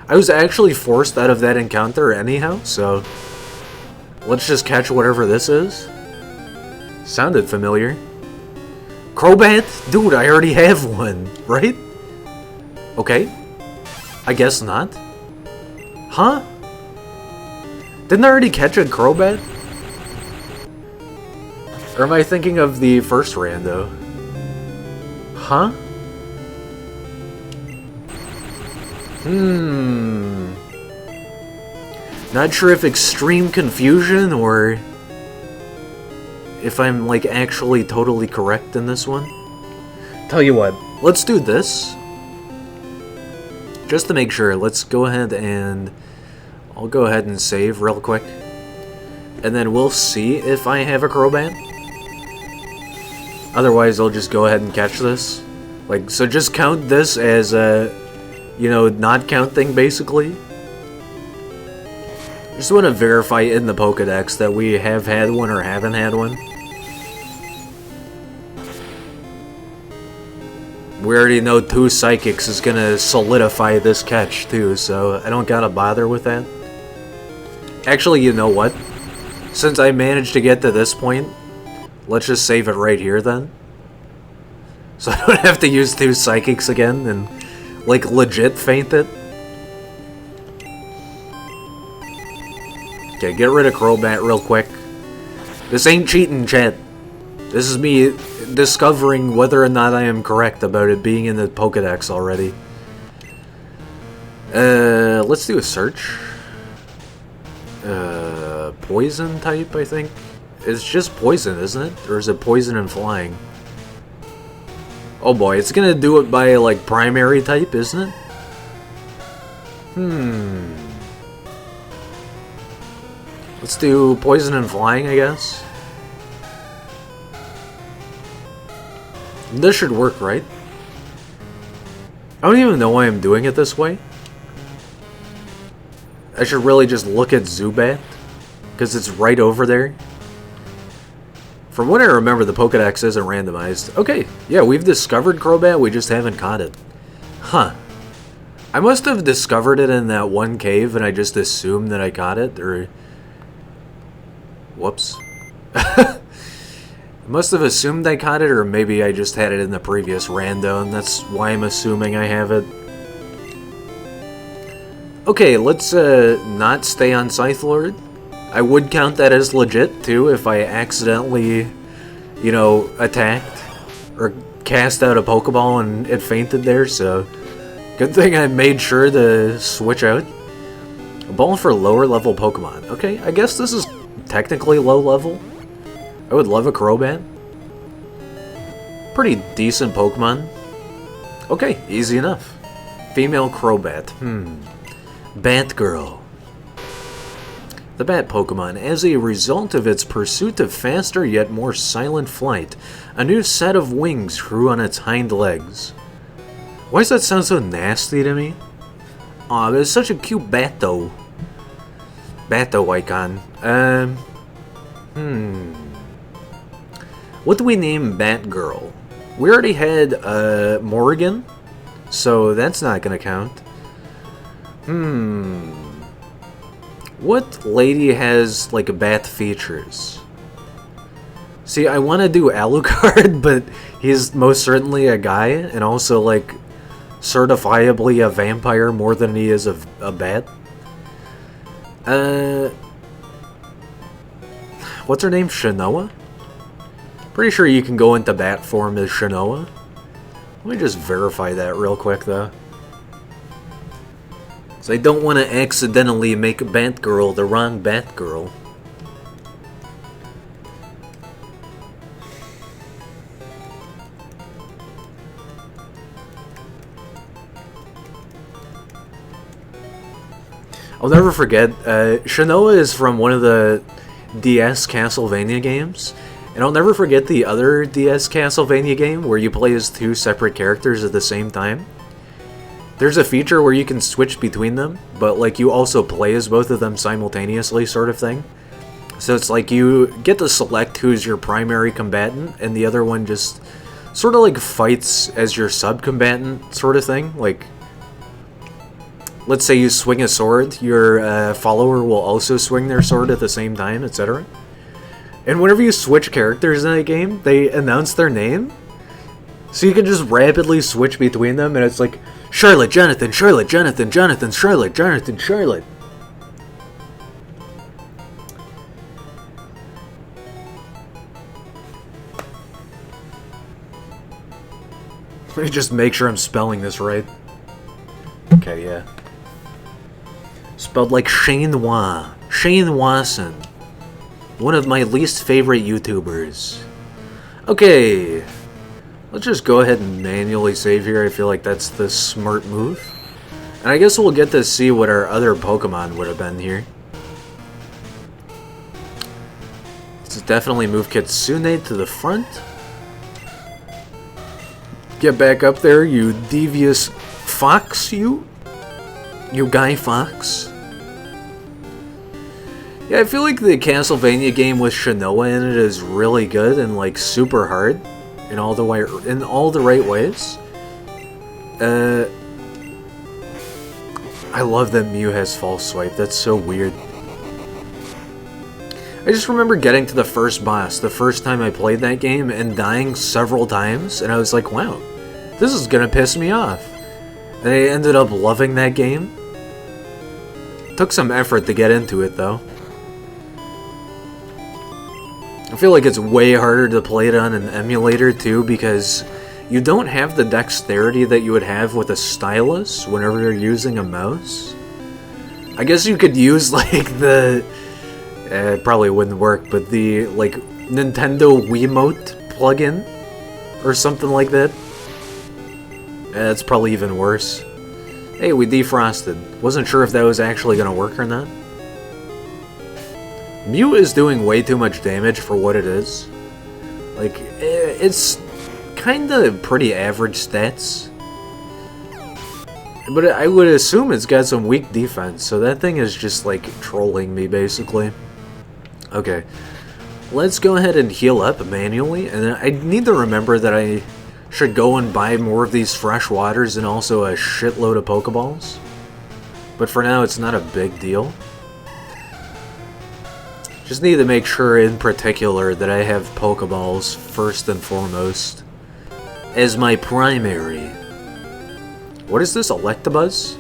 I was actually forced out of that encounter anyhow, so let's just catch whatever this is. Sounded familiar. Crobat? Dude, I already have one, right? Okay. I guess not. Huh? Didn't I already catch a Crobat? Or am I thinking of the first rando? Huh? Not sure if extreme confusion or if I'm like actually totally correct in this one. Tell you what, let's do this. Just to make sure, let's go ahead and I'll go ahead and save real quick. And then we'll see if I have a Crobat. Otherwise, I'll just go ahead and catch this. Like, so just count this as a, you know, not count thing, basically. Just want to verify in the Pokedex that we have had one or haven't had one. We already know 2 Psychics is gonna solidify this catch, too, so I don't gotta bother with that. Actually, you know what? Since I managed to get to this point, let's just save it right here then. So I don't have to use 2 Psychics again and, like, legit feint it. Okay, get rid of Crobat real quick. This ain't cheating, chat. This is me discovering whether or not I am correct about it being in the Pokedex already. Let's do a search. Poison type, I think? It's just poison, isn't it? Or is it poison and flying? Oh boy, it's gonna do it by, like, primary type, isn't it? Let's do poison and flying, I guess. This should work, right? I don't even know why I'm doing it this way. I should really just look at Zubat, because it's right over there. From what I remember, the Pokedex isn't randomized. Okay, yeah, we've discovered Crobat, we just haven't caught it. Huh. I must have discovered it in that one cave, and I just assumed that I caught it, or... Whoops. I must have assumed I caught it, or maybe I just had it in the previous rando, and that's why I'm assuming I have it. Okay, let's not stay on Scythe Lord. I would count that as legit, too, if I accidentally, you know, attacked or cast out a Pokeball and it fainted there, so good thing I made sure to switch out. A ball for lower level Pokemon. Okay, I guess this is technically low level. I would love a Crobat. Pretty decent Pokemon. Okay, easy enough. Female Crobat. Batgirl. The Bat Pokemon, as a result of its pursuit of faster yet more silent flight, a new set of wings grew on its hind legs. Why does that sound so nasty to me? Aw, it's such a cute bat though. Batto icon. What do we name Batgirl? We already had Morrigan, so that's not gonna count. What lady has, like, bat features? See, I want to do Alucard, but he's most certainly a guy, and also, like, certifiably a vampire more than he is a bat. What's her name? Shinoa? Pretty sure you can go into bat form as Shinoa. Let me just verify that real quick, though. So I don't want to accidentally make Batgirl the wrong Batgirl. I'll never forget, Shinoa is from one of the DS Castlevania games, and I'll never forget the other DS Castlevania game where you play as 2 separate characters at the same time. There's a feature where you can switch between them, but like you also play as both of them simultaneously, sort of thing. So it's like you get to select who's your primary combatant, and the other one just sort of like fights as your sub-combatant, sort of thing. Like, let's say you swing a sword, your follower will also swing their sword at the same time, etc. And whenever you switch characters in a game, they announce their name. So you can just rapidly switch between them, and it's like, Charlotte, Jonathan, Charlotte, Jonathan, Jonathan, Charlotte, Jonathan, Charlotte. Let me just make sure I'm spelling this right. Okay, yeah. Spelled like Shane Wasson. One of my least favorite YouTubers. Okay. Let's just go ahead and manually save here. I feel like that's the smart move. And I guess we'll get to see what our other Pokemon would have been here. Let's definitely move Kitsune to the front. Get back up there, you devious fox, you Guy Fox. Yeah, I feel like the Castlevania game with Shinoa in it is really good and like super hard in all the right ways. I love that Mew has false swipe. That's so weird. I just remember getting to the first boss the first time I played that game and dying several times, and I was like, wow, this is gonna piss me off. And I ended up loving that game. Took some effort to get into it though. I feel like it's way harder to play it on an emulator too, because you don't have the dexterity that you would have with a stylus whenever you're using a mouse. I guess you could use like the... it probably wouldn't work, but the like Nintendo Wiimote plugin or something like that. That's probably even worse. Hey, we defrosted. Wasn't sure if that was actually gonna work or not. Mew is doing way too much damage for what it is. Like, it's kinda pretty average stats. But I would assume it's got some weak defense, so that thing is just like trolling me basically. Okay, let's go ahead and heal up manually, and I need to remember that I should go and buy more of these fresh waters and also a shitload of Pokeballs. But for now, it's not a big deal. Just need to make sure in particular that I have Pokeballs first and foremost as my primary. What is this, Electabuzz?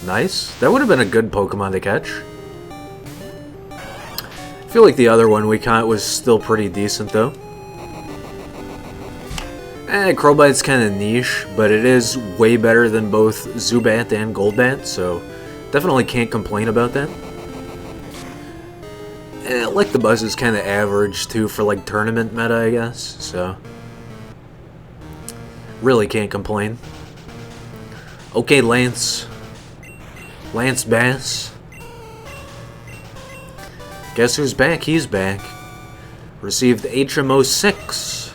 Nice. That would have been a good Pokemon to catch. I feel like the other one we caught was still pretty decent though. Crowbite's kind of niche, but it is way better than both Zubat and Golbat, so definitely can't complain about that. Electabuzz is kind of average too for like tournament meta, I guess, so really can't complain. Okay, Lance Bass. Guess who's back? He's back. Received HMO 6.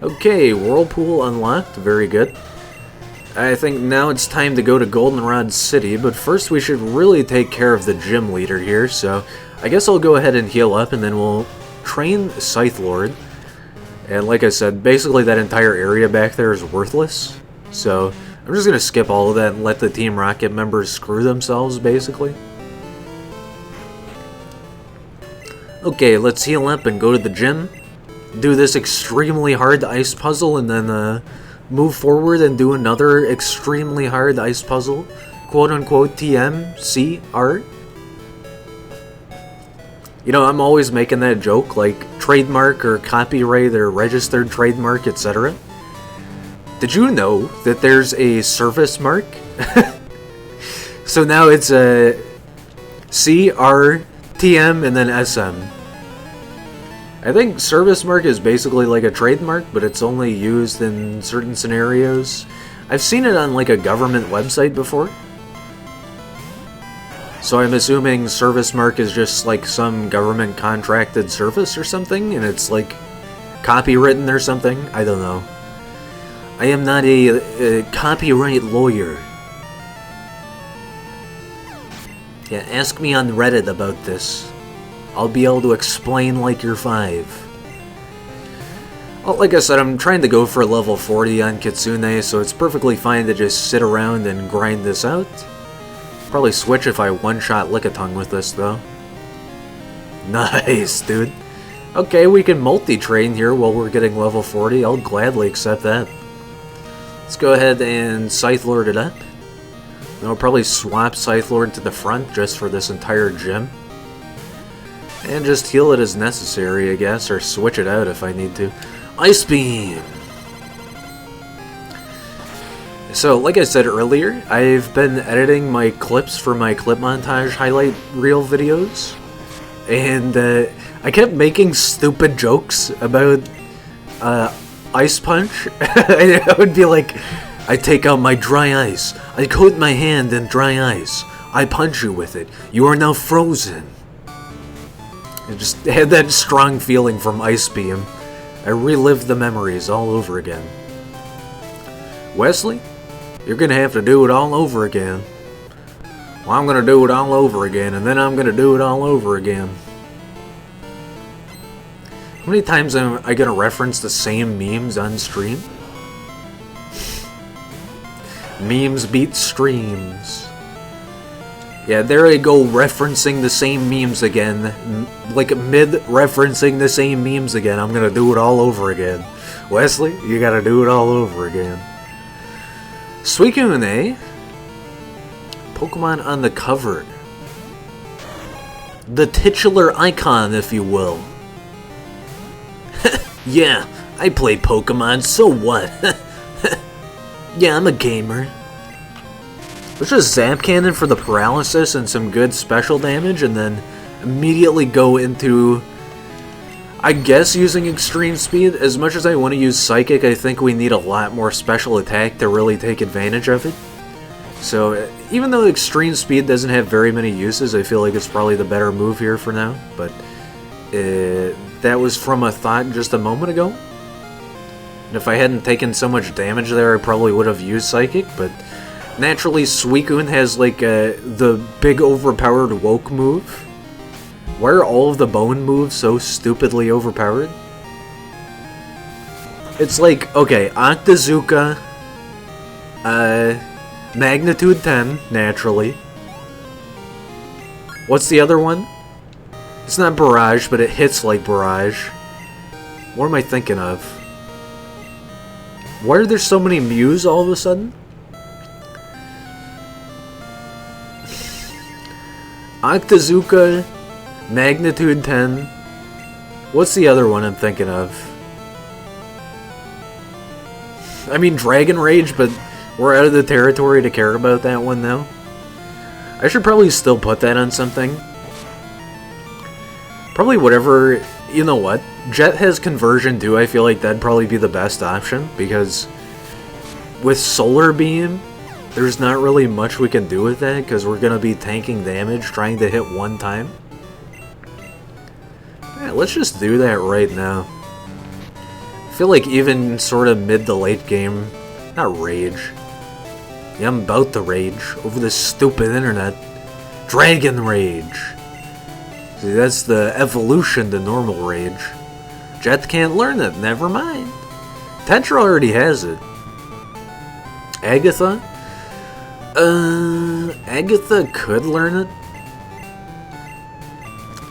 Okay, Whirlpool unlocked. Very good. I think now it's time to go to Goldenrod City, but first we should really take care of the gym leader here, so I guess I'll go ahead and heal up and then we'll train Scythe Lord. And like I said, basically that entire area back there is worthless, so I'm just going to skip all of that and let the Team Rocket members screw themselves, basically. Okay, let's heal up and go to the gym. Do this extremely hard ice puzzle and then move forward and do another extremely hard ice puzzle. Quote-unquote TMCR. You know, I'm always making that joke, like trademark or copyright or registered trademark, etc. Did you know that there's a service mark? So now it's a CR, TM, and then SM. I think service mark is basically like a trademark, but it's only used in certain scenarios. I've seen it on like a government website before. So I'm assuming service mark is just like some government contracted service or something, and it's like copywritten or something. I don't know. I am not a copyright lawyer. Yeah, ask me on Reddit about this. I'll be able to explain like you're 5. Well, like I said, I'm trying to go for level 40 on Kitsune, so it's perfectly fine to just sit around and grind this out. Probably switch if I one-shot Lickitung with this, though. Nice, dude. Okay, we can multi-train here while we're getting level 40. I'll gladly accept that. Let's go ahead and Scythe Lord it up. Then I'll probably swap Scythe Lord to the front just for this entire gym. And just heal it as necessary, I guess, or switch it out if I need to. Ice Beam! So, like I said earlier, I've been editing my clips for my clip montage highlight reel videos, and I kept making stupid jokes about Ice Punch. I would be like, I take out my dry ice, I coat my hand in dry ice, I punch you with it, you are now frozen. I just had that strong feeling from Ice Beam. I relived the memories all over again. Wesley? You're gonna have to do it all over again. Well, I'm gonna do it all over again, and then I'm gonna do it all over again. How many times am I gonna reference the same memes on stream? Memes beat streams. Yeah, there I go, referencing the same memes again. Like, mid-referencing the same memes again. I'm gonna do it all over again. Wesley, you gotta do it all over again. Suicune, eh? Pokemon on the cover. The titular icon, if you will. Yeah, I play Pokemon, so what? Yeah, I'm a gamer. Let's just Zap Cannon for the paralysis and some good special damage, and then immediately go into, I guess, using Extreme Speed. As much as I want to use Psychic, I think we need a lot more special attack to really take advantage of it. So, even though Extreme Speed doesn't have very many uses, I feel like it's probably the better move here for now. But that was from a thought just a moment ago. And if I hadn't taken so much damage there, I probably would have used Psychic, but naturally Suicune has like the big overpowered Woke move. Why are all of the Bone moves so stupidly overpowered? It's like, okay, Octazooka, Magnitude 10, naturally. What's the other one? It's not Barrage, but it hits like Barrage. What am I thinking of? Why are there so many Mews all of a sudden? Octazooka, Magnitude 10. What's the other one I'm thinking of? I mean Dragon Rage, but we're out of the territory to care about that one now. I should probably still put that on something. Probably whatever, you know what? Jet has conversion too, I feel like that'd probably be the best option, because with Solar Beam, there's not really much we can do with that, because we're going to be tanking damage trying to hit one time. Yeah, let's just do that right now. I feel like even sort of mid to late game, not rage. Yeah, I'm about to rage over this stupid internet. Dragon Rage. See, that's the evolution to normal rage. Jet can't learn it, never mind. Tetra already has it. Agatha? Agatha could learn it.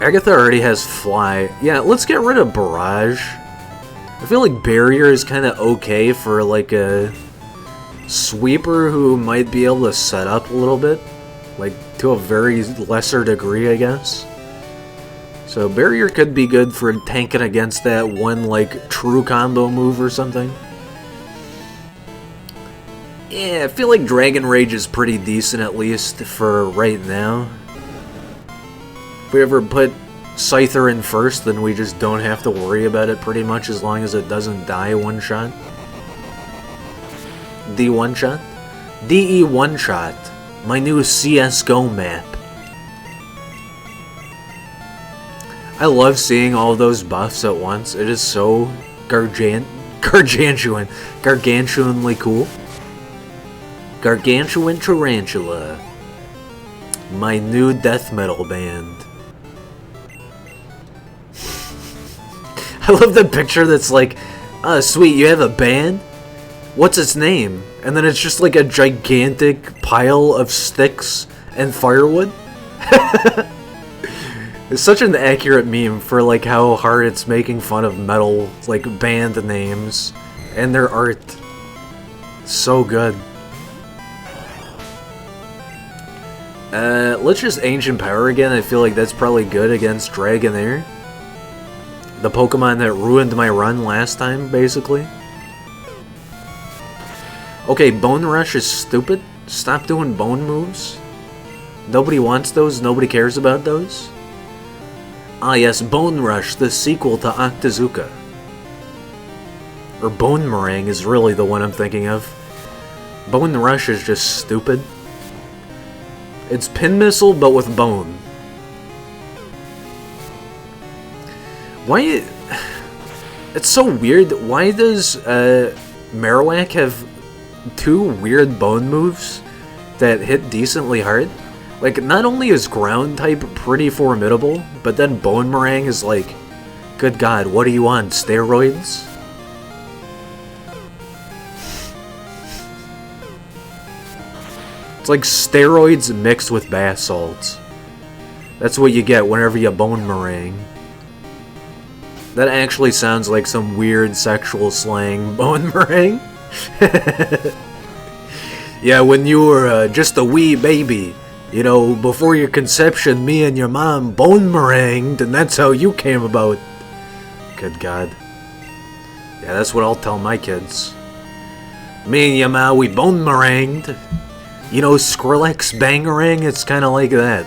Agatha already has Fly. Yeah, let's get rid of Barrage. I feel like Barrier is kind of okay for like a sweeper who might be able to set up a little bit. Like, to a very lesser degree, I guess. So Barrier could be good for tanking against that one, like, true combo move or something. Yeah, I feel like Dragon Rage is pretty decent, at least, for right now. If we ever put Scyther in first, then we just don't have to worry about it pretty much, as long as it doesn't die one-shot. D one-shot? DE one-shot. My new CSGO map. I love seeing all those buffs at once. It is so gargantuanly cool. Gargantuan Tarantula. My new death metal band. I love the picture that's like, sweet, you have a band? What's its name? And then it's just like a gigantic pile of sticks and firewood. It's such an accurate meme for like how hard it's making fun of metal like band names and their art. So good. Let's just Ancient Power again. I feel like that's probably good against Dragonair. The Pokemon that ruined my run last time, basically. Okay, Bone Rush is stupid. Stop doing bone moves. Nobody wants those, nobody cares about those. Ah yes, Bone Rush, the sequel to Octazooka. Or Bone Meringue is really the one I'm thinking of. Bone Rush is just stupid. It's Pin Missile, but with bone. Why... It's so weird. Why does Marowak have 2 weird bone moves that hit decently hard? Like, not only is Ground type pretty formidable, but then Bone Meringue is like, good god, what do you want, steroids? It's like steroids mixed with bath salts. That's what you get whenever you Bone Meringue. That actually sounds like some weird sexual slang, Bone Meringue. Yeah, when you were just a wee baby, you know, before your conception, me and your mom Bone Meringued, and that's how you came about. Good god. Yeah, that's what I'll tell my kids. Me and your ma, we Bone Meringued. You know, Skrillex Bangarang, it's kind of like that.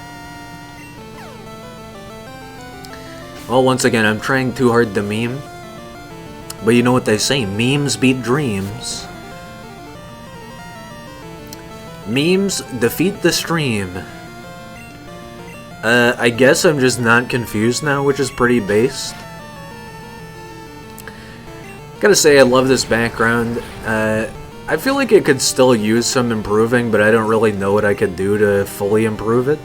Well, once again, I'm trying too hard to meme. But you know what they say, memes beat dreams. Memes defeat the stream. I guess I'm just not confused now, which is pretty based. Gotta say, I love this background. I feel like it could still use some improving, but I don't really know what I could do to fully improve it.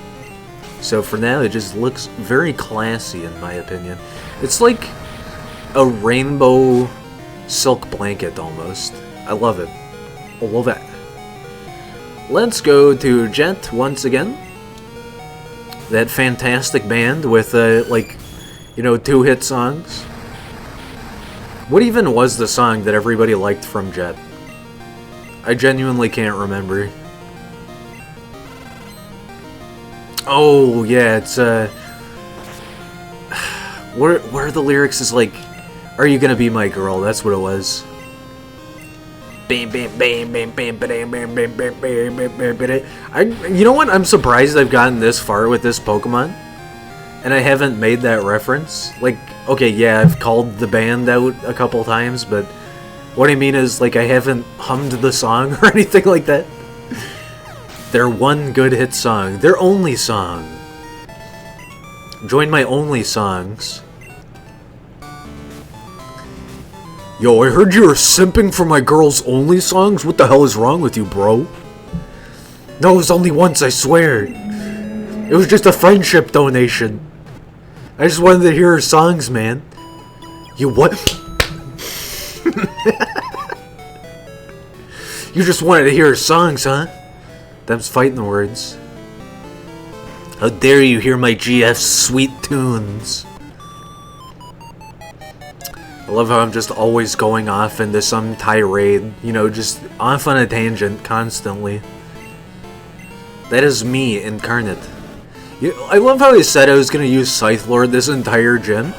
So for now, it just looks very classy in my opinion. It's like a rainbow silk blanket almost. I love it. I love it. Let's go to Jet once again. That fantastic band with, like, you know, 2 hit songs. What even was the song that everybody liked from Jet? I genuinely can't remember. Oh, yeah, it's, what are the lyrics? Is like, are you gonna be my girl? That's what it was. You know what? I'm surprised I've gotten this far with this Pokemon, and I haven't made that reference. Like, okay, yeah, I've called the band out a couple times, but what I mean is, like, I haven't hummed the song or anything like that. Their one good hit song. Their only song. Join my only songs. Yo, I heard you were simping for my girl's only songs? What the hell is wrong with you, bro? No, it was only once, I swear. It was just a friendship donation. I just wanted to hear her songs, man. You what? You just wanted to hear her songs, huh? Them's fighting words. How dare you hear my GF's sweet tunes. I love how I'm just always going off into some tirade, you know, just off on a tangent constantly. That is me incarnate. I love how he said I was going to use Scythe Lord this entire gym,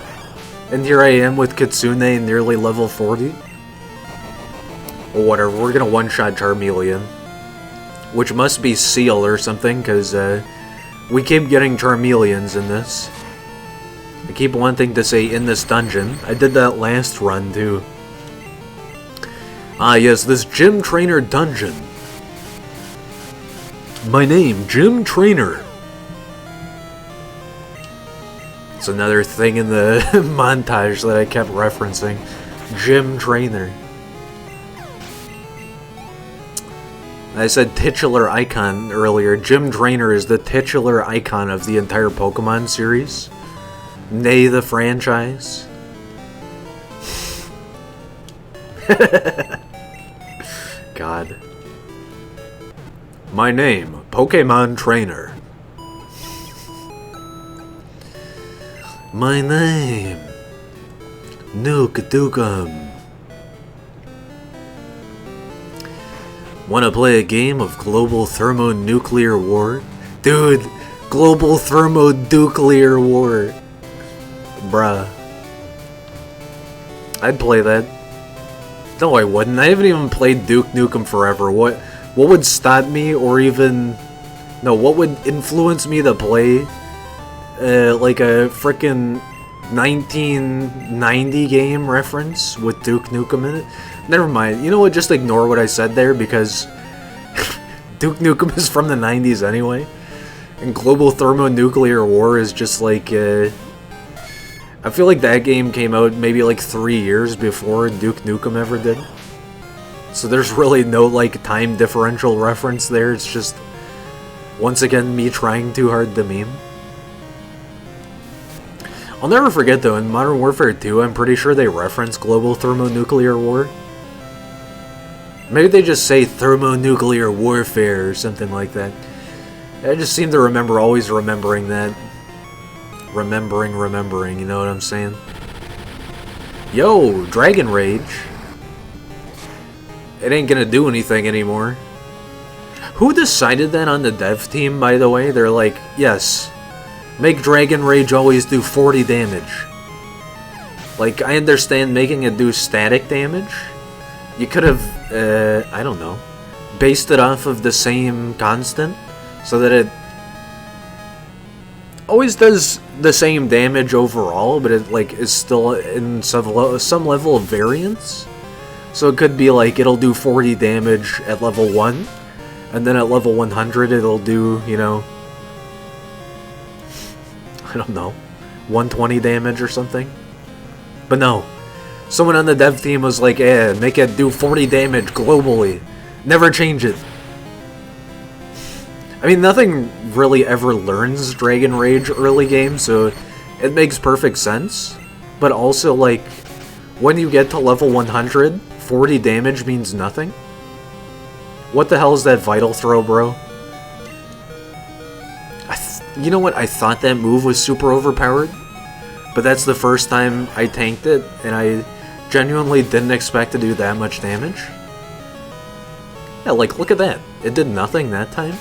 and here I am with Kitsune nearly level 40. Well, whatever, we're going to one-shot Charmeleon, which must be Seal or something, because we keep getting Charmeleons in this. I keep wanting to say in this dungeon. I did that last run too. Ah yes, this Gym Trainer dungeon. My name, Gym Trainer. It's another thing in the montage that I kept referencing. Gym Trainer. I said titular icon earlier. Gym Trainer is the titular icon of the entire Pokemon series. Nay, the franchise. God. My name, Pokemon Trainer. My name, Nuke Dukem. Wanna play a game of global thermonuclear war? Dude, global thermonuclear war. Bruh. I'd play that. No, I wouldn't. I haven't even played Duke Nukem Forever. What would stop me, or even... No, what would influence me to play like a frickin' 1990 game reference with Duke Nukem in it? Never mind. You know what? Just ignore what I said there, because Duke Nukem is from the 90s anyway. And Global Thermonuclear War is just like... I feel like that game came out maybe like 3 years before Duke Nukem ever did. So there's really no like time differential reference there. It's just, once again, me trying too hard to meme. I'll never forget though, in Modern Warfare 2, I'm pretty sure they reference Global Thermonuclear War. Maybe they just say Thermonuclear Warfare or something like that. I just seem to remember always remembering that. Remembering, you know what I'm saying? Yo, Dragon Rage. It ain't gonna do anything anymore. Who decided that on the dev team, by the way? They're like, yes, make Dragon Rage always do 40 damage. Like, I understand making it do static damage. You could have, I don't know, based it off of the same constant, so that it always does the same damage overall, but it like is still in some level of variance. So it could be like it'll do 40 damage at level 1, and then at level 100 it'll do, you know, I don't know, 120 damage or something. But no, someone on the dev team was like, make it do 40 damage globally, never change it. I mean, nothing really ever learns Dragon Rage early game, so it makes perfect sense. But also, like, when you get to level 100, 40 damage means nothing. What the hell is that Vital Throw, bro? You know what? I thought that move was super overpowered, but that's the first time I tanked it, and I genuinely didn't expect to do that much damage. Yeah, like, look at that. It did nothing that time.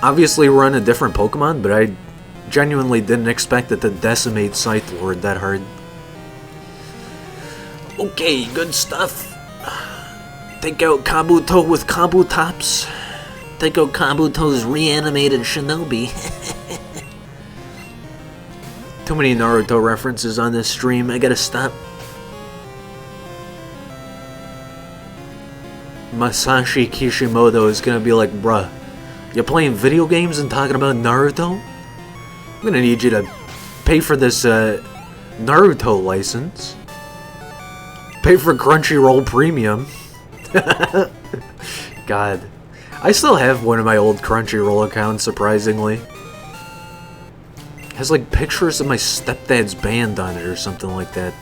Obviously, we're on a different Pokemon, but I genuinely didn't expect it to decimate Scythe Lord that hard. Okay, good stuff. Take out Kabuto with Kabutops. Take out Kabuto's reanimated Shinobi. Too many Naruto references on this stream, I gotta stop. Masashi Kishimoto is gonna be like, bruh, you're playing video games and talking about Naruto? I'm gonna need you to pay for this Naruto license. Pay for Crunchyroll Premium. God. I still have one of my old Crunchyroll accounts, surprisingly. It has like pictures of my stepdad's band on it or something like that.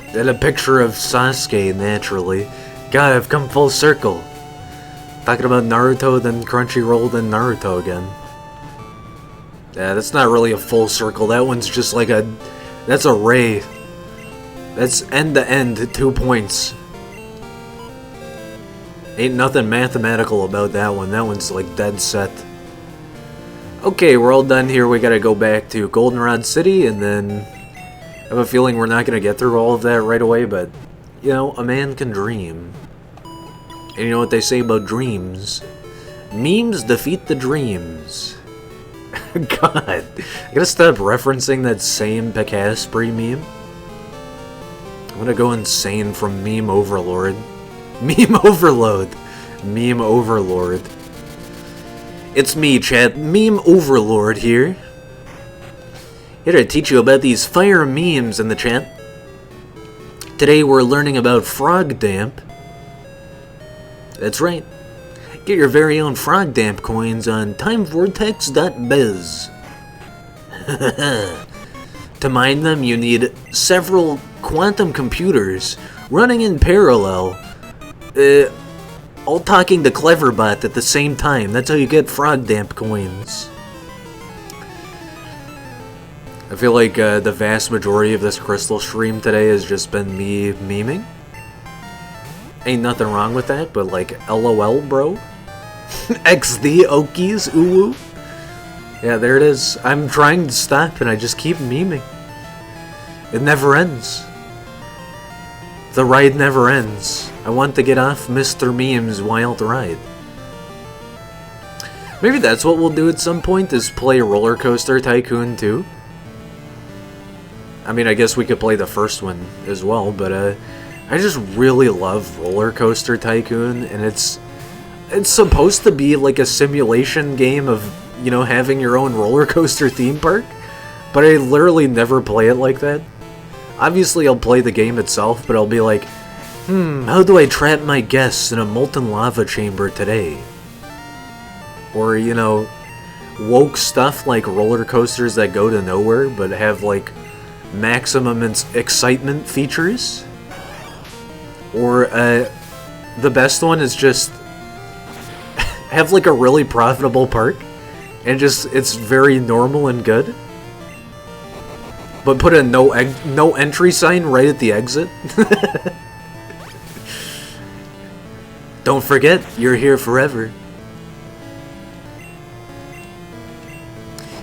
And a picture of Sasuke, naturally. God, I've come full circle. Talking about Naruto, then Crunchyroll, then Naruto again. Yeah, that's not really a full circle. That one's just like a... That's a ray. That's end to end, 2 points. Ain't nothing mathematical about that one. That one's like dead set. Okay, we're all done here. We gotta go back to Goldenrod City, and then... I have a feeling we're not gonna get through all of that right away, but... You know, a man can dream. And you know what they say about dreams? Memes defeat the dreams. God, I gotta stop referencing that same Picaspri meme. I'm gonna go insane from meme overlord. Meme overload. Meme overlord. It's me, chat. Meme overlord here. Here to teach you about these fire memes in the chat. Today we're learning about frog damp. That's right. Get your very own frog damp coins on timevortex.biz. To mine them, you need several quantum computers running in parallel, all talking to Cleverbot at the same time. That's how you get frog damp coins. I feel like the vast majority of this crystal stream today has just been me memeing. Ain't nothing wrong with that, but like, LOL, bro. XD Okies, ooh. Yeah, there it is. I'm trying to stop and I just keep memeing. It never ends. The ride never ends. I want to get off Mr. Meme's wild ride. Maybe that's what we'll do at some point, is play Roller Coaster Tycoon 2. I mean, I guess we could play the first one as well, but I just really love Roller Coaster Tycoon, and it's supposed to be like a simulation game of, you know, having your own roller coaster theme park, but I literally never play it like that. Obviously, I'll play the game itself, but I'll be like, how do I trap my guests in a molten lava chamber today? Or, you know, woke stuff like roller coasters that go to nowhere, but have, like, maximum excitement features. Or, the best one is just have, like, a really profitable park, and just, it's very normal and good. But put a no entry sign right at the exit. Don't forget, you're here forever.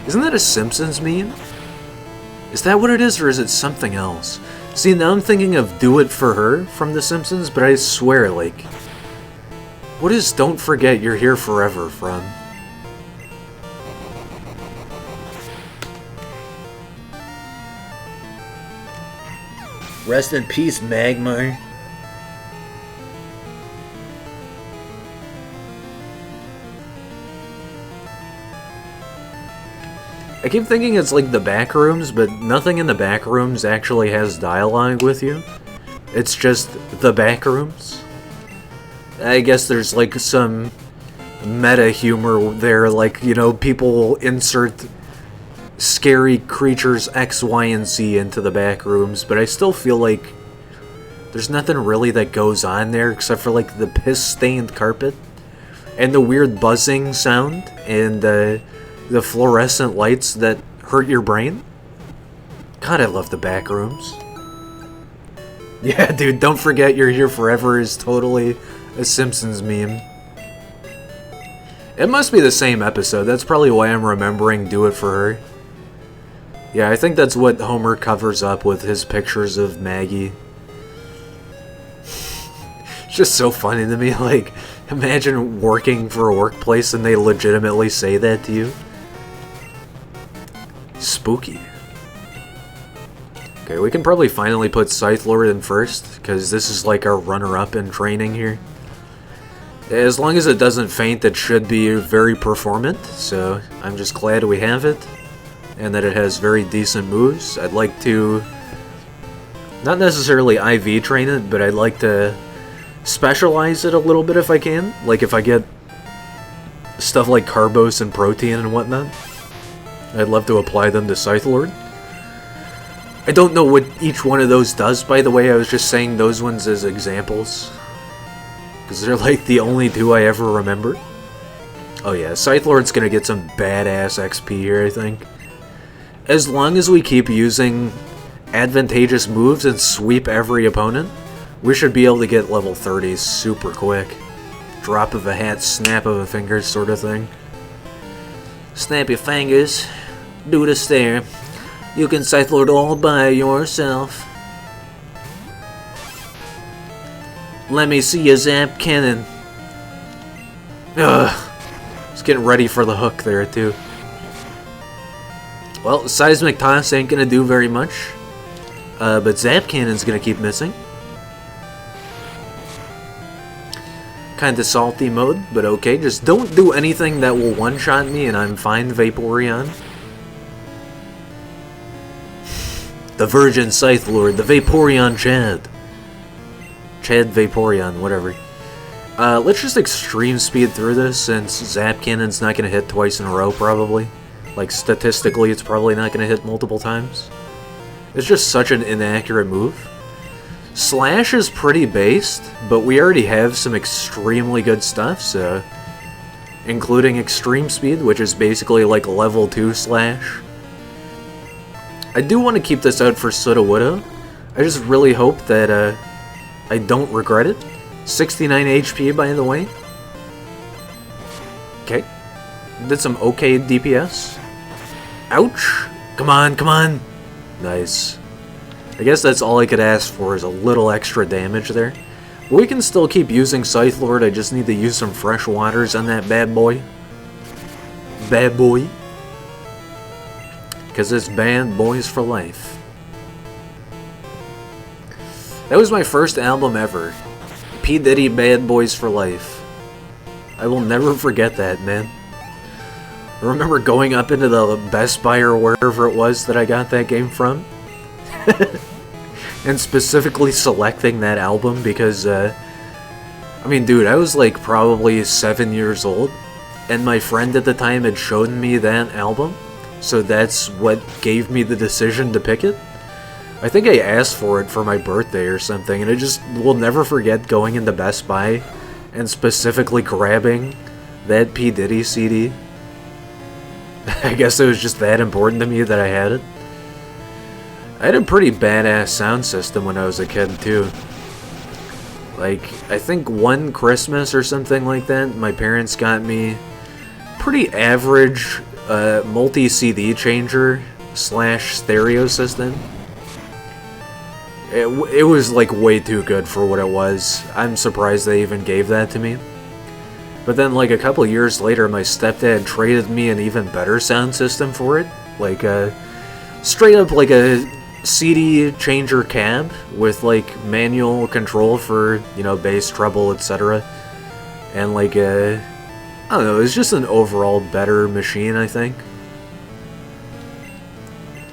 Isn't that a Simpsons meme? Is that what it is, or is it something else? See, now I'm thinking of Do It For Her from The Simpsons, but I swear, like, what is Don't Forget You're Here Forever from? Rest in peace, Magmar. I keep thinking it's like the back rooms, but nothing in the back rooms actually has dialogue with you. It's just the back rooms. I guess there's like some meta humor there, like, you know, people insert scary creatures X, Y, and Z into the back rooms, but I still feel like there's nothing really that goes on there except for like the piss-stained carpet and the weird buzzing sound and the fluorescent lights that hurt your brain. God, I love the back rooms. Yeah, dude, Don't Forget You're Here Forever is totally a Simpsons meme. It must be the same episode. That's probably why I'm remembering Do It For Her. Yeah, I think that's what Homer covers up with his pictures of Maggie. It's just so funny to me, like, imagine working for a workplace and they legitimately say that to you. Spooky. Okay, we can probably finally put Scythe Lord in first, because this is like our runner-up in training here. As long as it doesn't faint, it should be very performant, so I'm just glad we have it. And that it has very decent moves. I'd like to, not necessarily IV train it, but I'd like to specialize it a little bit if I can. Like if I get stuff like Carbos and Protein and whatnot, I'd love to apply them to Scythe Lord. I don't know what each one of those does, by the way. I was just saying those ones as examples, because they're like the only two I ever remember. Oh yeah, Scythe Lord's gonna get some badass XP here, I think. As long as we keep using advantageous moves and sweep every opponent, we should be able to get level 30 super quick. Drop of a hat, snap of a finger sort of thing. Snap your fingers, do the stare. You can Scythe Lord all by yourself. Let me see your zap cannon. Ugh. Just getting ready for the hook there too. Well, Seismic Toss ain't gonna do very much, but Zap Cannon's gonna keep missing. Kinda salty mode, but okay, just don't do anything that will one-shot me and I'm fine, Vaporeon. The Virgin Scythe Lord, the Vaporeon Chad. Chad Vaporeon, whatever. Let's just extreme speed through this, since Zap Cannon's not gonna hit twice in a row, probably. Like, statistically, it's probably not going to hit multiple times. It's just such an inaccurate move. Slash is pretty based, but we already have some extremely good stuff, so... including Extreme Speed, which is basically like level 2 Slash. I do want to keep this out for Sudowoodo. I just really hope that I don't regret it. 69 HP, by the way. Okay. Did some okay DPS. Ouch! Come on, come on! Nice. I guess that's all I could ask for is a little extra damage there. We can still keep using Scythe Lord, I just need to use some fresh waters on that bad boy. Bad boy. Because it's bad boys for life. That was my first album ever. P. Diddy Bad Boys for Life. I will never forget that, man. I remember going up into the Best Buy or wherever it was that I got that game from. And specifically selecting that album because, I mean, dude, I was like probably 7 years old. And my friend at the time had shown me that album. So that's what gave me the decision to pick it. I think I asked for it for my birthday or something, and I just will never forget going into Best Buy and specifically grabbing that P. Diddy CD. I guess it was just that important to me that I had it. I had a pretty badass sound system when I was a kid, too. Like, I think one Christmas or something like that, my parents got me pretty average multi-CD changer / stereo system. It was like way too good for what it was. I'm surprised they even gave that to me. But then like a couple years later, my stepdad traded me an even better sound system for it. Like straight up like a CD changer cab with like manual control for, you know, bass, treble, etc. And like I don't know, it was just an overall better machine, I think.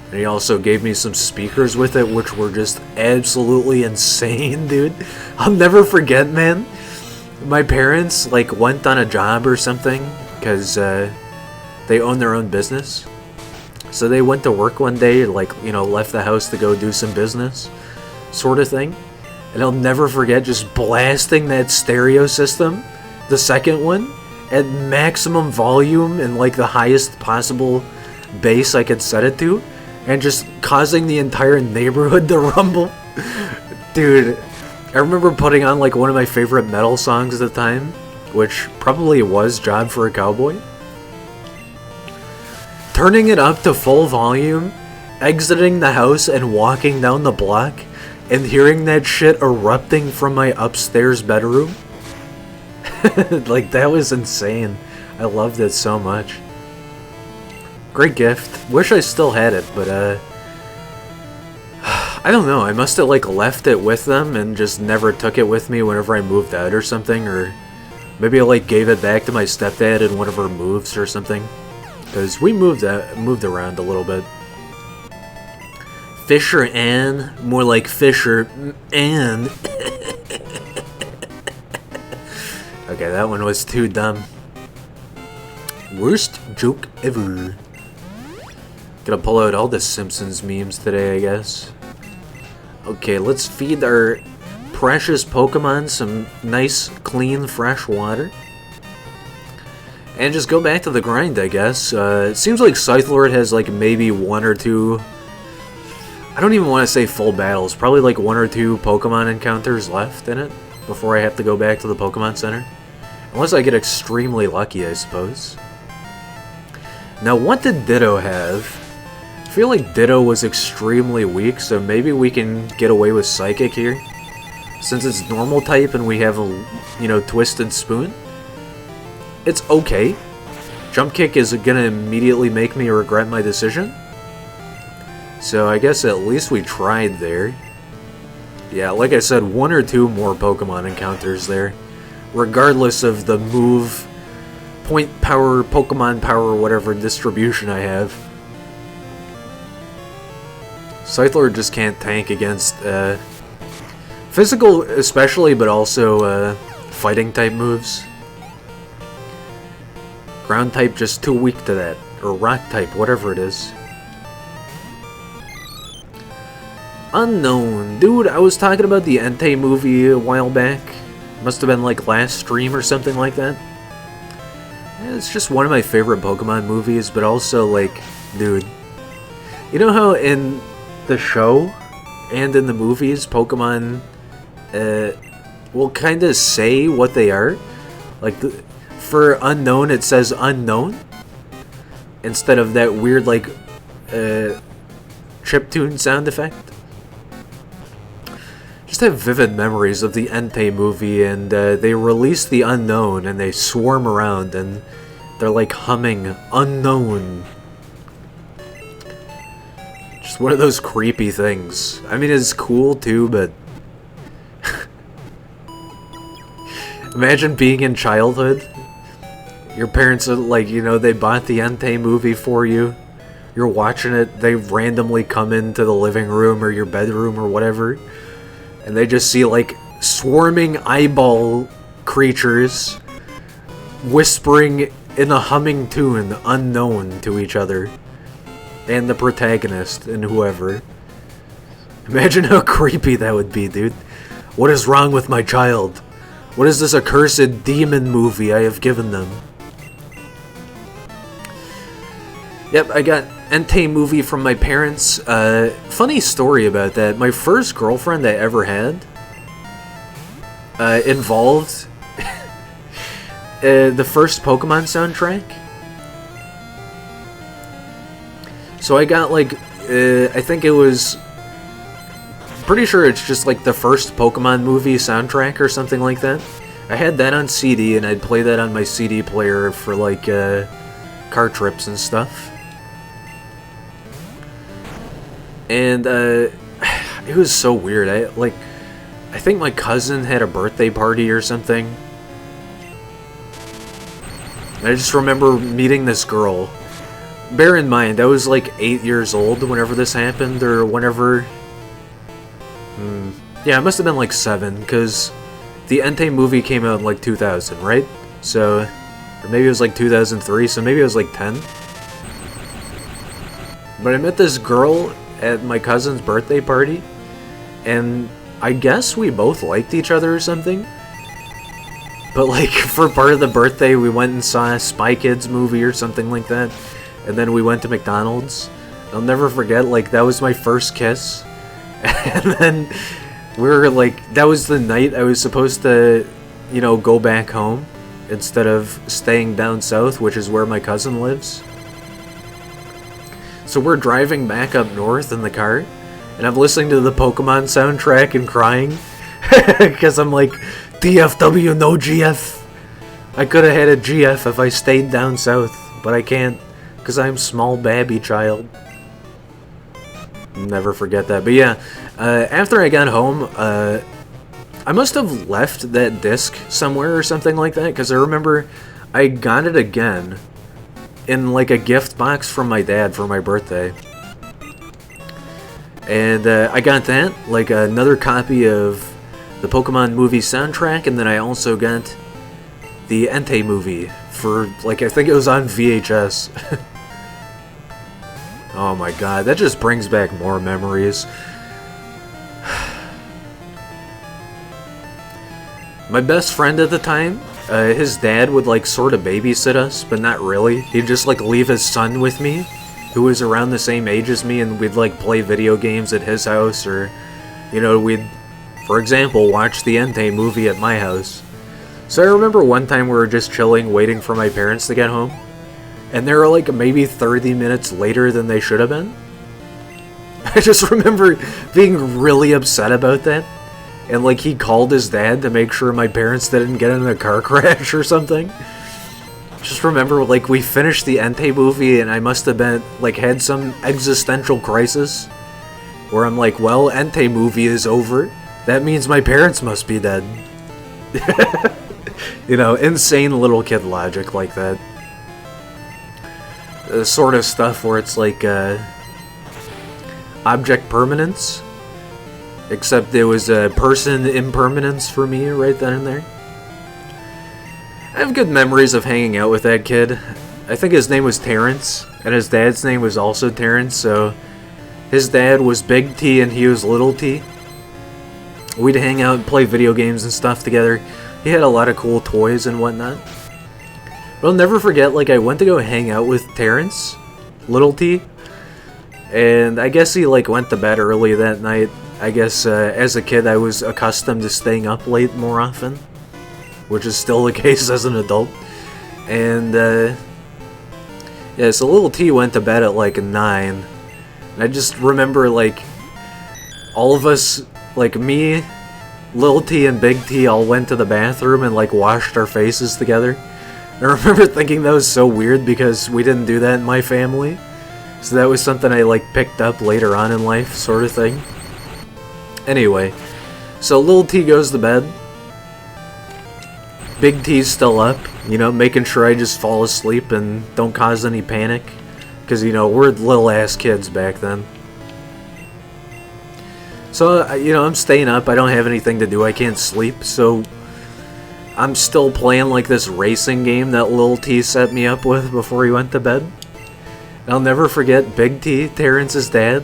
And he also gave me some speakers with it, which were just absolutely insane, dude. I'll never forget, man. My parents, like, went on a job or something, because they own their own business. So they went to work one day, like, you know, left the house to go do some business, sort of thing. And I'll never forget just blasting that stereo system, the second one, at maximum volume and, like, the highest possible bass I could set it to. And just causing the entire neighborhood to rumble. Dude, I remember putting on like one of my favorite metal songs at the time, which probably was Job for a Cowboy. Turning it up to full volume, exiting the house and walking down the block, and hearing that shit erupting from my upstairs bedroom. Like, that was insane. I loved it so much. Great gift. Wish I still had it, but I don't know. I must have like left it with them and just never took it with me whenever I moved out or something, or maybe I like gave it back to my stepdad in one of our moves or something. Because we moved around a little bit. Fisher Ann, more like Fisher Ann. Okay, that one was too dumb. Worst joke ever. Gonna pull out all the Simpsons memes today, I guess. Okay, let's feed our precious Pokemon some nice, clean, fresh water. And just go back to the grind, I guess. It seems like Scythe Lord has like maybe one or two... I don't even want to say full battles. Probably like one or two Pokemon encounters left in it before I have to go back to the Pokemon Center. Unless I get extremely lucky, I suppose. Now, what did Ditto have? I feel like Ditto was extremely weak, so maybe we can get away with Psychic here. Since it's normal type and we have a, you know, Twisted Spoon. It's okay. Jump Kick is gonna immediately make me regret my decision. So I guess at least we tried there. Yeah, like I said, one or two more Pokemon encounters there. Regardless of the move, point power, Pokemon power, whatever distribution I have. Scythe Lord just can't tank against physical especially, but also fighting type moves. Ground type just too weak to that. Or rock type, whatever it is. Unknown. Dude, I was talking about the Entei movie a while back. Must have been like last stream or something like that. It's just one of my favorite Pokemon movies, but also like, dude. You know how in the show and in the movies, Pokemon will kind of say what they are? Like, for unknown, it says unknown. Instead of that weird, like, chiptune sound effect. just have vivid memories of the Entei movie, and they release the Unknown, and they swarm around, and they're like humming Unknown. Just one of those creepy things. I mean, it's cool too, but imagine being in childhood. Your parents are like, you know, they bought the Entei movie for you. You're watching it, they randomly come into the living room or your bedroom or whatever, and they just see like swarming eyeball creatures whispering in a humming tune unknown to each other and the protagonist and whoever. Imagine how creepy that would be, dude. What is wrong with my child? What is this accursed demon movie I have given them? Yep, I got Entei movie from my parents. Funny story about that. My first girlfriend I ever had involved the first Pokemon soundtrack. So I got like, I think it was, pretty sure it's just like the first Pokemon movie soundtrack or something like that. I had that on CD and I'd play that on my CD player for like car trips and stuff. And it was so weird. I think my cousin had a birthday party or something. And I just remember meeting this girl. Bear in mind, I was like 8 years old whenever this happened, or whenever... Yeah, it must have been like 7, because the Entei movie came out in like 2000, right? So, or maybe it was like 2003, so maybe it was like 10. But I met this girl at my cousin's birthday party, and I guess we both liked each other or something. But like, for part of the birthday, we went and saw a Spy Kids movie or something like that, and then we went to McDonald's. I'll never forget, like, that was my first kiss, and then we were like, that was the night I was supposed to, you know, go back home, instead of staying down south, which is where my cousin lives. So we're driving back up north in the car, and I'm listening to the Pokemon soundtrack and crying, because I'm like, DFW, no GF. I could have had a GF if I stayed down south, but I can't, because I'm small babby child. Never forget that. But yeah, after I got home, I must have left that disc somewhere or something like that, because I remember I got it again in like a gift box from my dad for my birthday. And I got that, like another copy of the Pokemon movie soundtrack, and then I also got the Entei movie for, like, I think it was on VHS. Oh my god, that just brings back more memories. My best friend at the time, his dad would like sort of babysit us, but not really. He'd just like leave his son with me, who was around the same age as me, and we'd like play video games at his house, or, you know, we'd, for example, watch the Entei movie at my house. So I remember one time we were just chilling, waiting for my parents to get home, and they were like maybe 30 minutes later than they should have been. I just remember being really upset about that. And like he called his dad to make sure my parents didn't get in a car crash or something. Just remember, like, we finished the Entei movie and I must have been, like, had some existential crisis. Where I'm like, well, Entei movie is over. That means my parents must be dead. You know, insane little kid logic like that. The sort of stuff where it's like, object permanence. Except it was a person impermanence for me right then and there. I have good memories of hanging out with that kid. I think his name was Terrence, and his dad's name was also Terrence, so his dad was Big T and he was Little T. We'd hang out and play video games and stuff together. He had a lot of cool toys and whatnot. But I'll never forget, like, I went to go hang out with Terrence, Little T, and I guess he, like, went to bed early that night. I guess, as a kid, I was accustomed to staying up late more often, which is still the case as an adult. And, yeah, so Little T went to bed at, like, 9. And I just remember, like, all of us, like, me, Little T and Big T all went to the bathroom and like washed our faces together. I remember thinking that was so weird because we didn't do that in my family. So that was something I like picked up later on in life, sort of thing. Anyway, so Little T goes to bed. Big T's still up, you know, making sure I just fall asleep and don't cause any panic. Because, you know, we're little ass kids back then. So, you know, I'm staying up. I don't have anything to do. I can't sleep. So, I'm still playing like this racing game that Lil T set me up with before he went to bed. And I'll never forget Big T, Terrence's dad.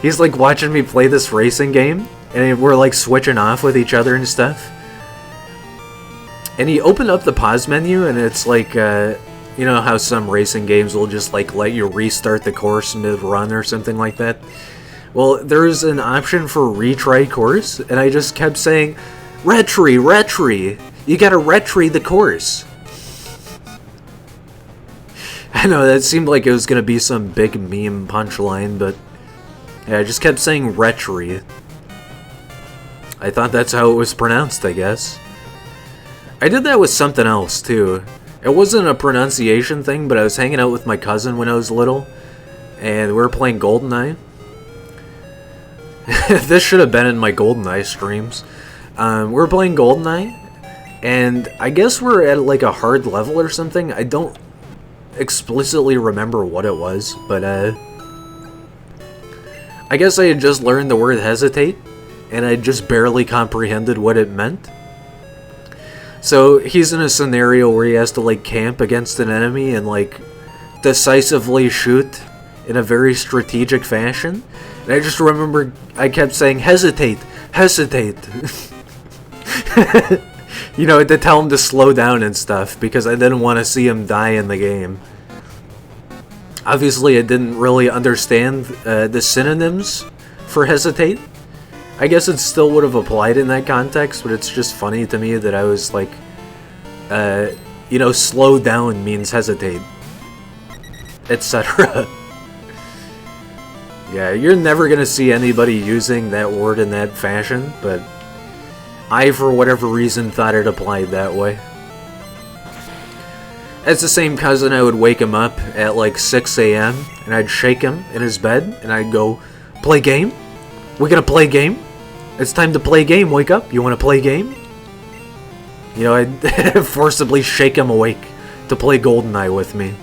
He's like watching me play this racing game. And we're like switching off with each other and stuff. And he opened up the pause menu and it's like, you know how some racing games will just like let you restart the course mid-run or something like that? Well, there's an option for retry course, and I just kept saying, retry, you gotta retry the course. I know, that seemed like it was gonna be some big meme punchline, but yeah, I just kept saying retry. I thought that's how it was pronounced, I guess. I did that with something else, too. It wasn't a pronunciation thing, but I was hanging out with my cousin when I was little, and we were playing GoldenEye. This should have been in my GoldenEye streams. We're playing GoldenEye, and I guess we're at like a hard level or something. I don't explicitly remember what it was, but I guess I had just learned the word hesitate, and I just barely comprehended what it meant. So he's in a scenario where he has to like camp against an enemy and like decisively shoot in a very strategic fashion. And I just remember I kept saying, hesitate, hesitate. You know, to tell him to slow down and stuff, because I didn't want to see him die in the game. Obviously, I didn't really understand the synonyms for hesitate. I guess it still would have applied in that context, but it's just funny to me that I was like, you know, slow down means hesitate, etc. Yeah, you're never gonna see anybody using that word in that fashion, but I, for whatever reason, thought it applied that way. As the same cousin, I would wake him up at like 6 a.m. and I'd shake him in his bed and I'd go, play game? We're gonna play game? It's time to play game, wake up, you wanna play game? You know, I'd forcibly shake him awake to play GoldenEye with me.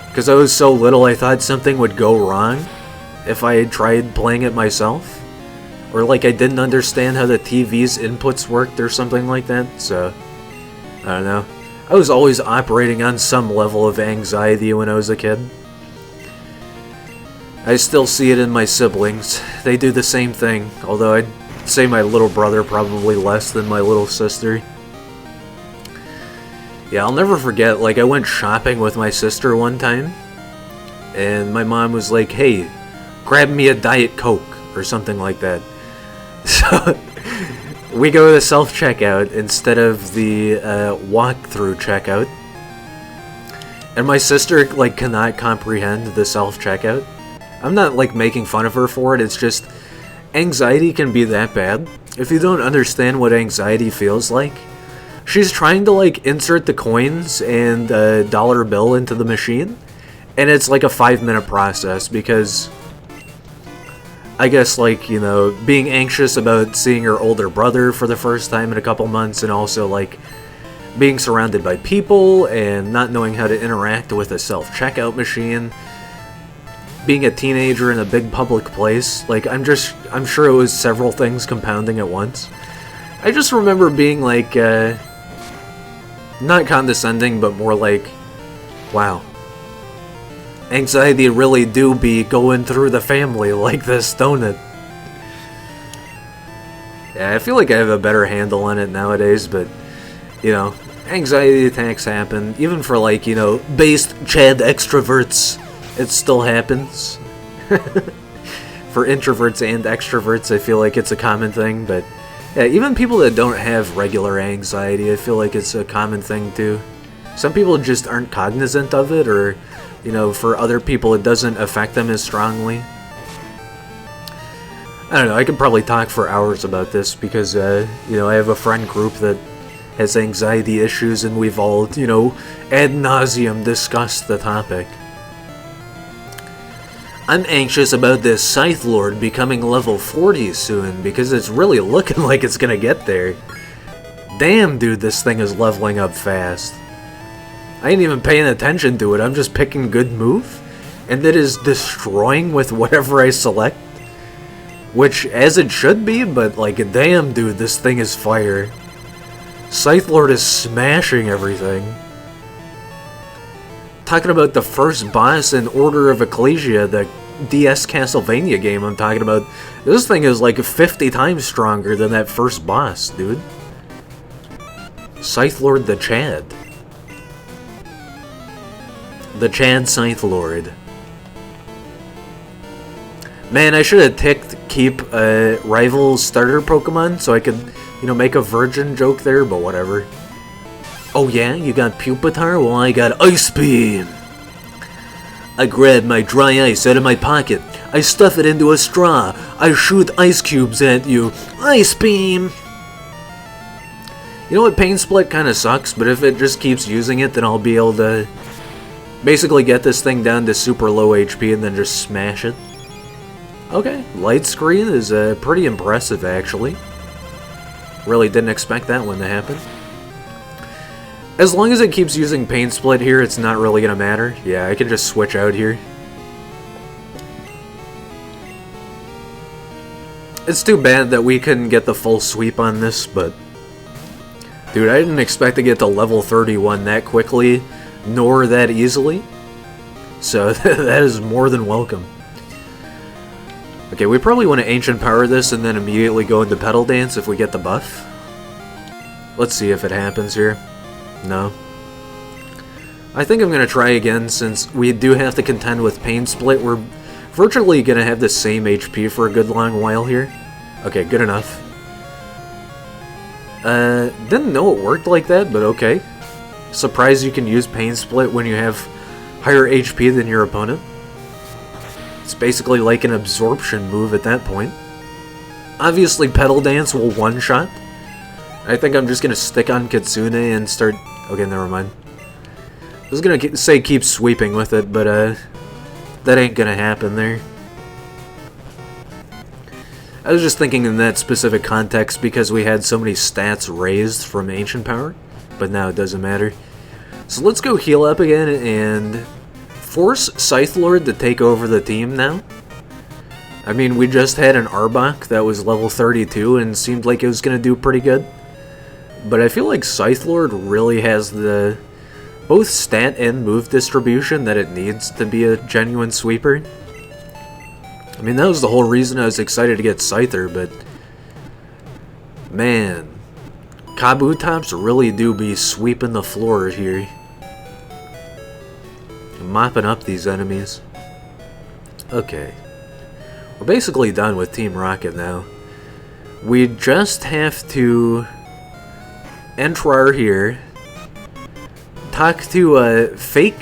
Because I was so little, I thought something would go wrong if I had tried playing it myself. Or like I didn't understand how the TV's inputs worked or something like that, so I don't know. I was always operating on some level of anxiety when I was a kid. I still see it in my siblings. They do the same thing, although I'd say my little brother probably less than my little sister. Yeah, I'll never forget, like I went shopping with my sister one time, and my mom was like, hey, grab me a Diet Coke, or something like that. So, we go to the self-checkout instead of the walk-through checkout. And my sister, like, cannot comprehend the self-checkout. I'm not, like, making fun of her for it, it's just, anxiety can be that bad. If you don't understand what anxiety feels like, she's trying to, like, insert the coins and a dollar bill into the machine, and it's like a 5-minute process, because I guess, like, you know, being anxious about seeing her older brother for the first time in a couple months, and also, like, being surrounded by people, and not knowing how to interact with a self-checkout machine, being a teenager in a big public place, like, I'm sure it was several things compounding at once. I just remember being, like, not condescending, but more like, wow. Anxiety really do be going through the family like this, don't it? Yeah, I feel like I have a better handle on it nowadays, but, you know, anxiety attacks happen. Even for, like, you know, based Chad extroverts, it still happens. For introverts and extroverts, I feel like it's a common thing, but yeah, even people that don't have regular anxiety, I feel like it's a common thing too. Some people just aren't cognizant of it, or, you know, for other people it doesn't affect them as strongly. I don't know, I could probably talk for hours about this because, you know, I have a friend group that has anxiety issues and we've all, you know, ad nauseum discussed the topic. I'm anxious about this Scythe Lord becoming level 40 soon because it's really looking like it's gonna get there. Damn, dude, this thing is leveling up fast. I ain't even paying attention to it, I'm just picking good move, and it is destroying with whatever I select. Which, as it should be, but like, damn, dude, this thing is fire. Scythe Lord is smashing everything. Talking about the first boss in Order of Ecclesia, the DS Castlevania game I'm talking about, this thing is like 50 times stronger than that first boss, dude. Scythe Lord the Chad. The Chad Scythe Lord. Man, I should have ticked keep a rival starter Pokemon so I could, you know, make a virgin joke there, but whatever. Oh yeah, you got Pupitar? Well, I got Ice Beam! I grab my dry ice out of my pocket. I stuff it into a straw. I shoot ice cubes at you. Ice Beam! You know what, Pain Split kinda sucks, but if it just keeps using it, then I'll be able to basically get this thing down to super low HP and then just smash it. Okay, Light Screen is pretty impressive, actually. Really didn't expect that one to happen. As long as it keeps using Pain Split here, it's not really gonna matter. Yeah, I can just switch out here. It's too bad that we couldn't get the full sweep on this, but... Dude, I didn't expect to get to level 31 that quickly, nor that easily. So, that is more than welcome. Okay, we probably want to Ancient Power this and then immediately go into Petal Dance if we get the buff. Let's see if it happens here. No. I think I'm going to try again since we do have to contend with Pain Split. We're virtually going to have the same HP for a good long while here. Okay, good enough. Didn't know it worked like that, but okay. Surprised you can use Pain Split when you have higher HP than your opponent. It's basically like an absorption move at that point. Obviously, Petal Dance will one-shot. I think I'm just gonna stick on Kitsune and start... Okay, never mind. I was gonna say keep sweeping with it, but that ain't gonna happen there. I was just thinking in that specific context because we had so many stats raised from Ancient Power, but now it doesn't matter. So let's go heal up again and force Scythe Lord to take over the team now. I mean, we just had an Arbok that was level 32 and seemed like it was going to do pretty good. But I feel like Scythe Lord really has the both stat and move distribution that it needs to be a genuine sweeper. I mean, that was the whole reason I was excited to get Scyther, but... Man, Kabutops really do be sweeping the floor here. Mopping up these enemies. Okay. We're basically done with Team Rocket now. We just have to enter here, talk to a fake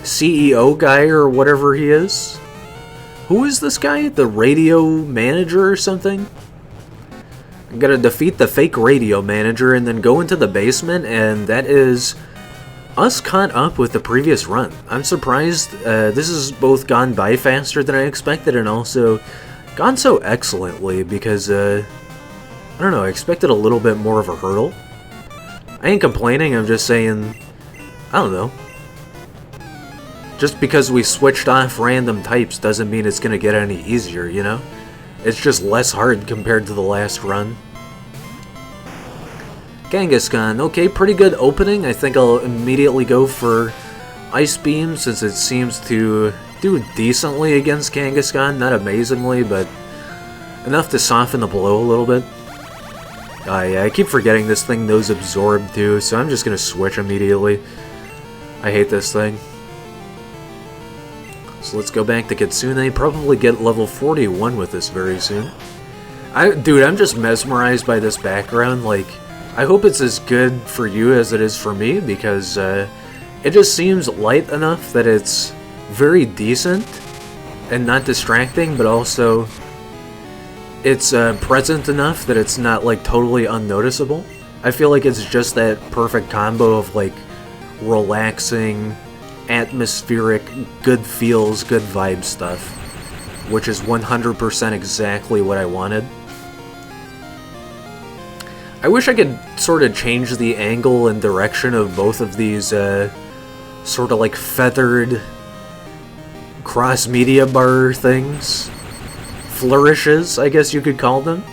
CEO guy or whatever he is. Who is this guy? The radio manager or something? I'm gonna defeat the fake radio manager and then go into the basement, and that is us caught up with the previous run. I'm surprised this has both gone by faster than I expected and also gone so excellently because, I don't know, I expected a little bit more of a hurdle. I ain't complaining, I'm just saying, I don't know. Just because we switched off random types doesn't mean it's gonna get any easier, you know? It's just less hard compared to the last run. Kangaskhan, okay, pretty good opening. I think I'll immediately go for Ice Beam since it seems to do decently against Kangaskhan. Not amazingly, but enough to soften the blow a little bit. Yeah, I keep forgetting this thing knows Absorb too, so I'm just gonna switch immediately. I hate this thing. So let's go back to Kitsune, probably get level 41 with this very soon. Dude, I'm just mesmerized by this background, like, I hope it's as good for you as it is for me, because it just seems light enough that it's very decent, and not distracting, but also it's present enough that it's not like totally unnoticeable. I feel like it's just that perfect combo of like relaxing, atmospheric, good feels, good vibe stuff, which is 100% exactly what I wanted. I wish I could sort of change the angle and direction of both of these sort of like feathered cross-media bar things. Flourishes, I guess you could call them.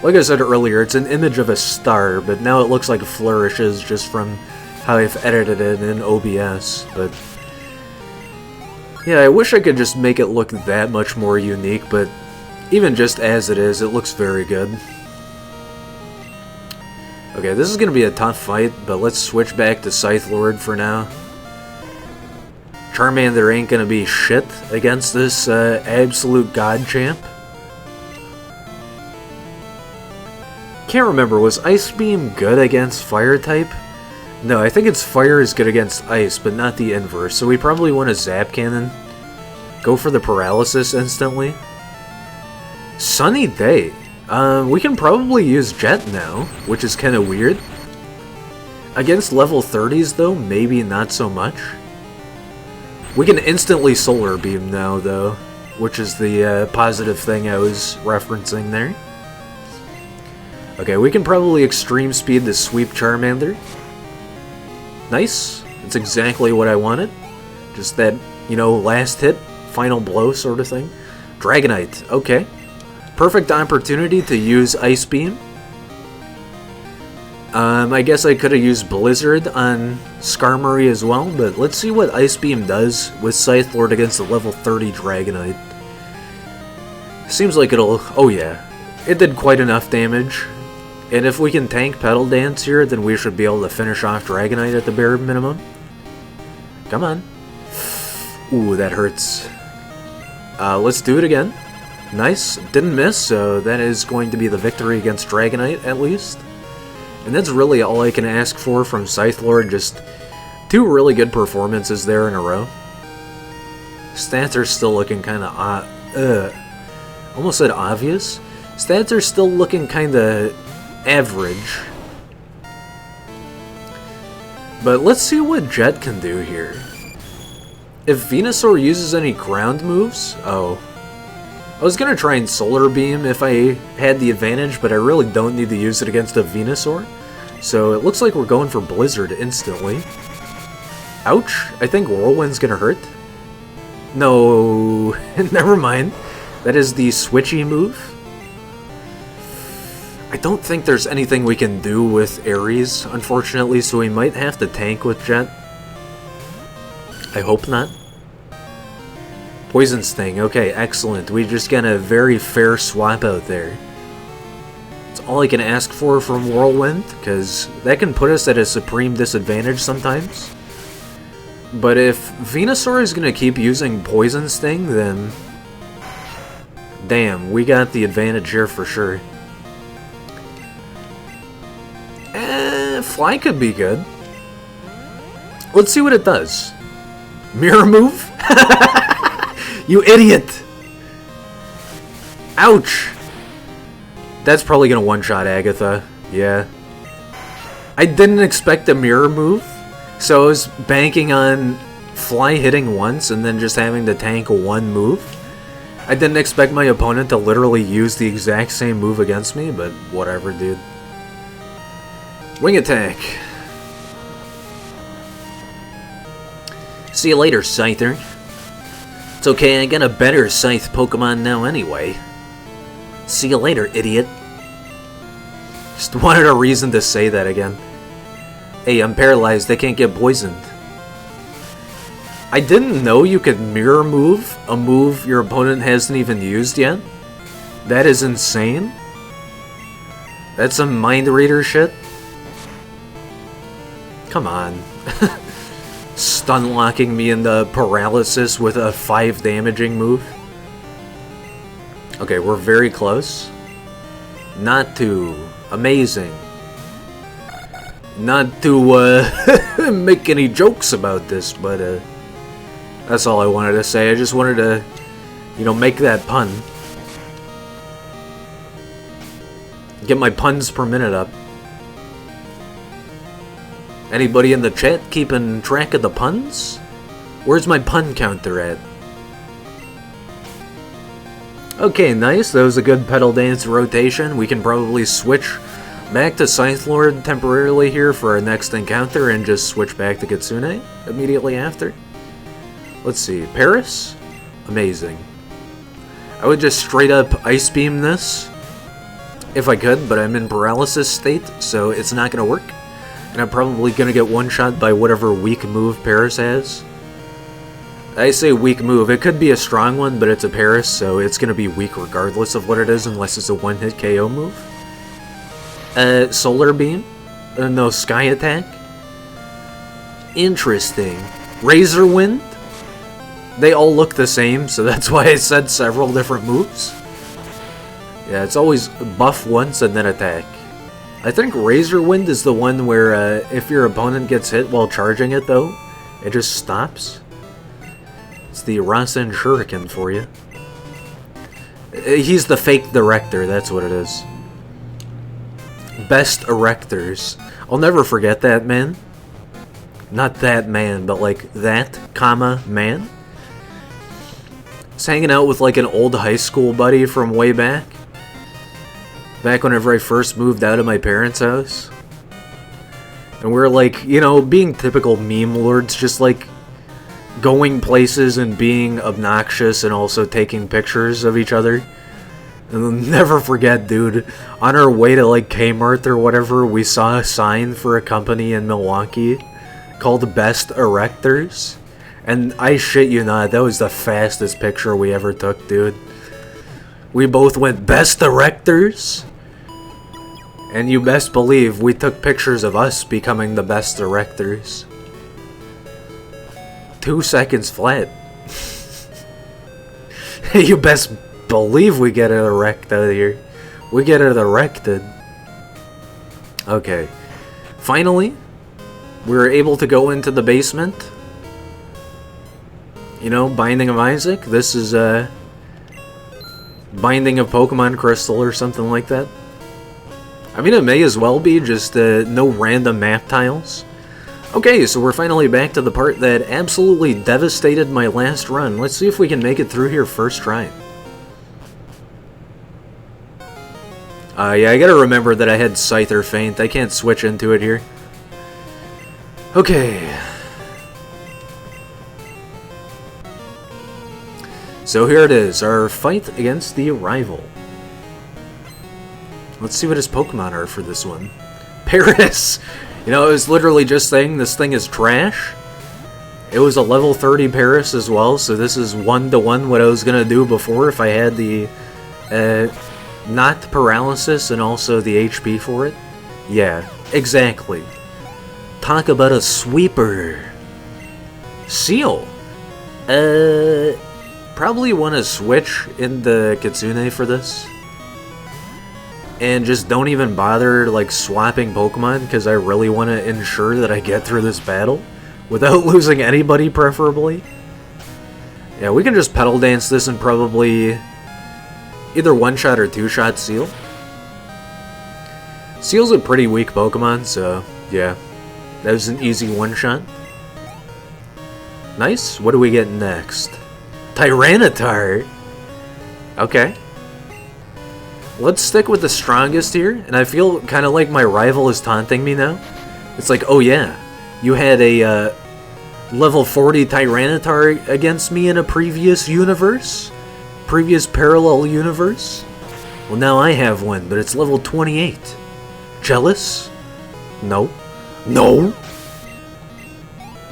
Like I said earlier, it's an image of a star, but now it looks like flourishes just from how I've edited it in OBS, but yeah, I wish I could just make it look that much more unique, but even just as it is, it looks very good. Okay, this is gonna be a tough fight, but let's switch back to Scythe Lord for now. Charmander ain't gonna be shit against this absolute god champ. Can't remember, was Ice Beam good against Fire type? No, I think it's Fire is good against Ice, but not the inverse, so we probably want a Zap Cannon. Go for the Paralysis instantly. Sunny Day. We can probably use Jet now, which is kind of weird. Against level 30s though, maybe not so much. We can instantly Solar Beam now though, which is the positive thing I was referencing there. Okay, we can probably Extreme Speed the Sweep Charmander. Nice. It's exactly what I wanted. Just that, you know, last hit, final blow sort of thing. Dragonite, okay. Perfect opportunity to use Ice Beam. I guess I could have used Blizzard on Skarmory as well, but let's see what Ice Beam does with Scythe Lord against the level 30 Dragonite. Seems like it'll... oh yeah, it did quite enough damage. And if we can tank Petal Dance here, then we should be able to finish off Dragonite at the bare minimum. Come on. Ooh, that hurts. Let's do it again. Nice. Didn't miss, so that is going to be the victory against Dragonite, at least. And that's really all I can ask for from Scythe Lord, just 2 really good performances there in a row. Stats are still looking kind of, almost said obvious. Stats are still looking kind of average. But let's see what Jet can do here. If Venusaur uses any ground moves... oh. I was gonna try and Solar Beam if I had the advantage, but I really don't need to use it against a Venusaur. So it looks like we're going for Blizzard instantly. Ouch! I think Whirlwind's gonna hurt. No, never mind. That is the switchy move. I don't think there's anything we can do with Ares, unfortunately, so we might have to tank with Jet. I hope not. Poison Sting, okay, excellent. We just got a very fair swap out there. It's all I can ask for from Whirlwind, because that can put us at a supreme disadvantage sometimes. But if Venusaur is going to keep using Poison Sting, then... damn, we got the advantage here for sure. Fly could be good. Let's see what it does. Mirror move? You idiot! Ouch! That's probably gonna one-shot Agatha. Yeah. I didn't expect a mirror move, so I was banking on Fly hitting once and then just having to tank 1 move. I didn't expect my opponent to literally use the exact same move against me, but whatever, dude. Wing attack. See you later, Scyther. It's okay, I got a better Scythe Pokemon now anyway. See you later, idiot. Just wanted a reason to say that again. Hey, I'm paralyzed, I can't get poisoned. I didn't know you could mirror move a move your opponent hasn't even used yet. That is insane. That's some mind reader shit. Come on. Stun locking me into paralysis with a 5 damaging move. Okay, we're very close. Not too amazing. Not to make any jokes about this, but that's all I wanted to say. I just wanted to, you know, make that pun. Get my puns per minute up. Anybody in the chat keeping track of the puns? Where's my pun counter at? Okay, nice. That was a good pedal dance rotation. We can probably switch back to Scythe Lord temporarily here for our next encounter and just switch back to Kitsune immediately after. Let's see. Paris? Amazing. I would just straight up Ice Beam this if I could, but I'm in paralysis state, so it's not going to work. And I'm probably going to get one-shot by whatever weak move Paris has. I say weak move. It could be a strong one, but it's a Paris, so it's going to be weak regardless of what it is, unless it's a one-hit KO move. Solar Beam? No, Sky Attack? Interesting. Razor Wind? They all look the same, so that's why I said several different moves. Yeah, it's always buff once and then attack. I think Razor Wind is the one where if your opponent gets hit while charging it, though, it just stops. It's the Rasen Shuriken for you. He's the fake director, that's what it is. Best erectors. I'll never forget that man. Not that man, but like that, comma, man. I was hanging out with like an old high school buddy from way back. Back whenever I first moved out of my parents' house. And we're like, you know, being typical meme lords, just like going places and being obnoxious and also taking pictures of each other. And I'll never forget, dude, on our way to like Kmart or whatever, we saw a sign for a company in Milwaukee called Best Erectors. And I shit you not, that was the fastest picture we ever took, dude. We both went Best Erectors. And you best believe we took pictures of us becoming the best erectors. 2 seconds flat. You best believe we get it erect out of here. We get it erected. Okay. Finally, we were able to go into the basement. You know, Binding of Isaac. This is Binding of Pokemon Crystal or something like that. I mean, it may as well be just no random map tiles. Okay, so we're finally back to the part that absolutely devastated my last run. Let's see if we can make it through here first try. Yeah, I gotta remember that I had Scyther Feint. I can't switch into it here. Okay. So here it is, our fight against the rival. Let's see what his Pokemon are for this one. Paris! You know, I was literally just saying this thing is trash. It was a level 30 Paris as well, so this is 1-to-1 what I was gonna do before if I had the not paralysis and also the HP for it. Yeah, exactly. Talk about a sweeper. Seal. Probably want to switch in the Kitsune for this. And just don't even bother like swapping Pokemon because I really want to ensure that I get through this battle without losing anybody, preferably. Yeah, we can just pedal dance this and probably either one-shot or two-shot Seal. Seal's a pretty weak Pokemon, so yeah, that was an easy one-shot. Nice. What do we get next? Tyranitar. Okay. Let's stick with the strongest here, and I feel kind of like my rival is taunting me now. It's like, oh yeah, you had a level 40 Tyranitar against me in a previous universe? Previous parallel universe? Well, now I have one, but it's level 28. Jealous? No. No?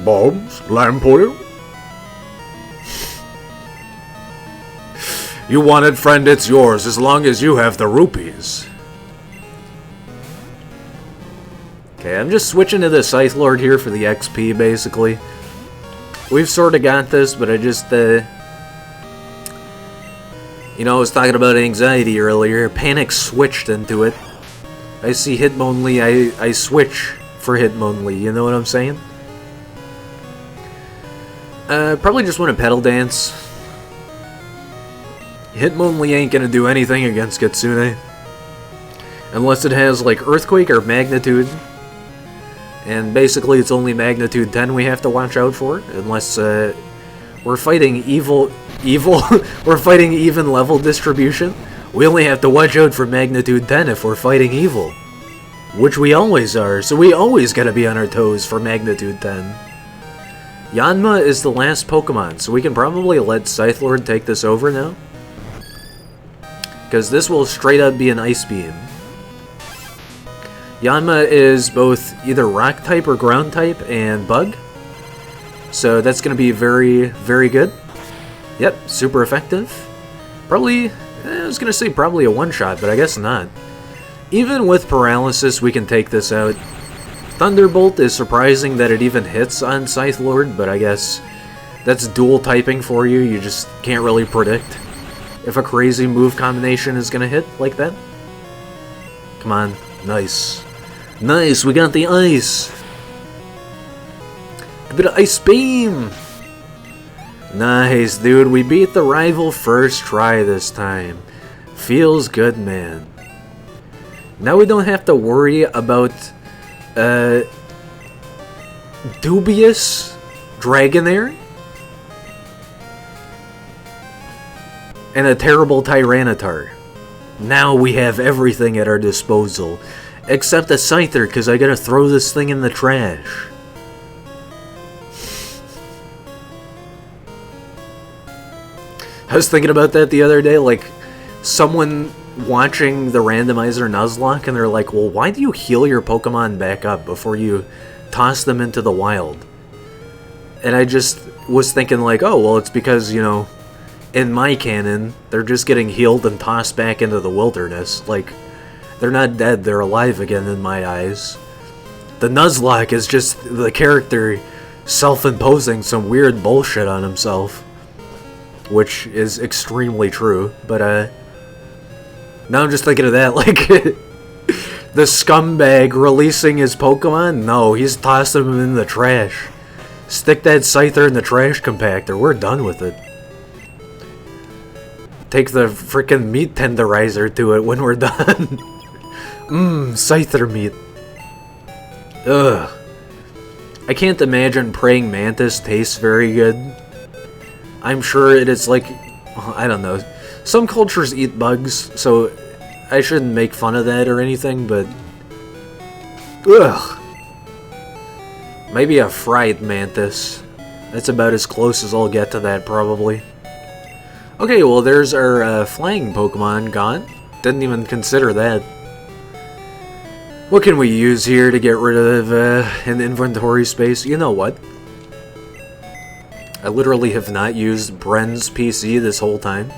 Bombs? Lamp oil? You want it, friend, it's yours, as long as you have the rupees. Okay, I'm just switching to the Scythe Lord here for the XP, basically. We've sort of got this, but I just, you know, I was talking about anxiety earlier. Panic switched into it. I see Hitmonlee, I switch for Hitmonlee, you know what I'm saying? Probably just want to pedal dance. Hitmonlee ain't gonna do anything against Kitsune. Unless it has, like, Earthquake or Magnitude. And basically it's only Magnitude 10 we have to watch out for. Unless, we're fighting we're fighting even level distribution. We only have to watch out for Magnitude 10 if we're fighting evil. Which we always are, so we always gotta be on our toes for Magnitude 10. Yanma is the last Pokemon, so we can probably let Scythelord take this over now. Because this will straight up be an Ice Beam. Yanma is both either Rock type or Ground type and Bug. So that's going to be very, very good. Yep, super effective. Probably, I was going to say probably a one-shot, but I guess not. Even with Paralysis, we can take this out. Thunderbolt is surprising that it even hits on Scythelord, but I guess that's dual typing for you. You just can't really predict if a crazy move combination is going to hit like that. Come on. Nice. Nice, we got the ice. A bit of Ice Beam. Nice, dude. We beat the rival first try this time. Feels good, man. Now we don't have to worry about dubious Dragonair and a terrible Tyranitar. Now we have everything at our disposal, except a Scyther, because I gotta throw this thing in the trash. I was thinking about that the other day, like, someone watching the Randomizer Nuzlocke, and they're like, well, why do you heal your Pokemon back up before you toss them into the wild? And I just was thinking, like, oh, well, it's because, you know, in my canon, they're just getting healed and tossed back into the wilderness. Like, they're not dead, they're alive again in my eyes. The Nuzlocke is just the character self-imposing some weird bullshit on himself. Which is extremely true, but, now I'm just thinking of that, like, the scumbag releasing his Pokemon? No, he's tossing them in the trash. Stick that Scyther in the trash compactor, we're done with it. Take the frickin' meat tenderizer to it when we're done. Scyther meat. Ugh. I can't imagine Praying Mantis tastes very good. I'm sure it is like, I don't know. Some cultures eat bugs, so I shouldn't make fun of that or anything, but... Ugh. Maybe a fried mantis. That's about as close as I'll get to that, probably. Okay, well, there's our flying Pokemon gone. Didn't even consider that. What can we use here to get rid of an inventory space? You know what? I literally have not used Bren's PC this whole time.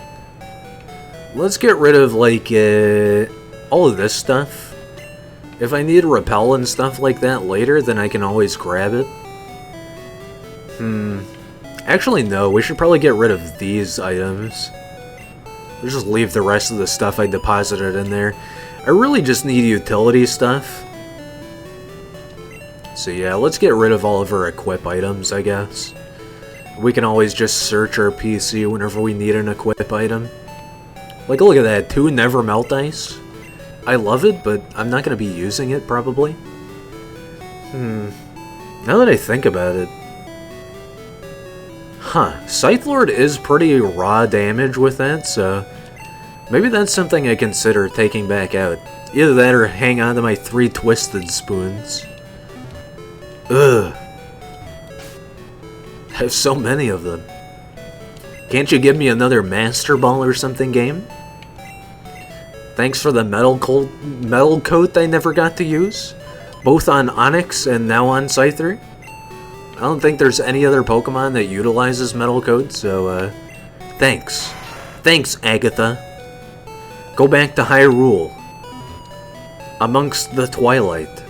Let's get rid of, like, all of this stuff. If I need repel and stuff like that later, then I can always grab it. Actually, no. We should probably get rid of these items. We'll just leave the rest of the stuff I deposited in there. I really just need utility stuff. So yeah, let's get rid of all of our equip items, I guess. We can always just search our PC whenever we need an equip item. Like, look at that, 2 Never Melt Ice. I love it, but I'm not going to be using it, probably. Now that I think about it... Huh, Scythelord is pretty raw damage with that, so... maybe that's something I consider taking back out. Either that or hang on to my 3 Twisted Spoons. Ugh. I have so many of them. Can't you give me another Master Ball or something, game? Thanks for the metal coat I never got to use. Both on Onix and now on Scyther. I don't think there's any other Pokemon that utilizes metal coat, so, thanks. Thanks, Agatha. Go back to Hyrule. Amongst the Twilight.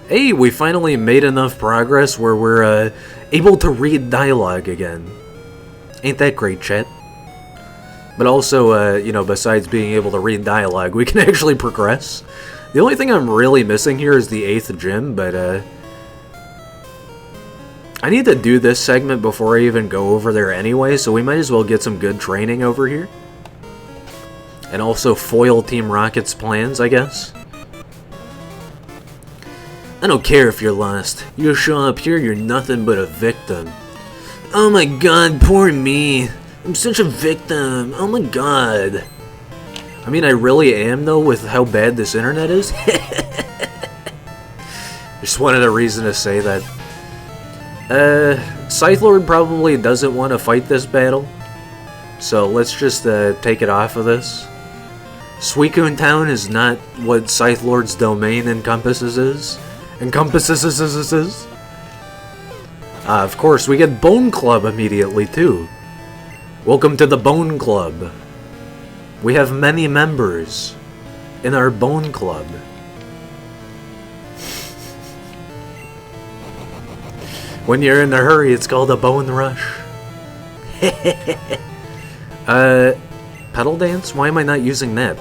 Hey, we finally made enough progress where we're, able to read dialogue again. Ain't that great, chat? But also, you know, besides being able to read dialogue, we can actually progress. The only thing I'm really missing here is the 8th gym, but, I need to do this segment before I even go over there anyway, so we might as well get some good training over here. And also foil Team Rocket's plans, I guess. I don't care if you're lost. You show up here, you're nothing but a victim. Oh my god, poor me. I'm such a victim. Oh my god. I mean, I really am, though, with how bad this internet is. Just wanted a reason to say that. Scythelord probably doesn't want to fight this battle. So let's just take it off of this. Suicune Town is not what Scythelord's domain encompasses. Of course, we get Bone Club immediately, too. Welcome to the Bone Club. We have many members in our Bone Club. When you're in a hurry, it's called a Bone Rush. Pedal Dance? Why am I not using that?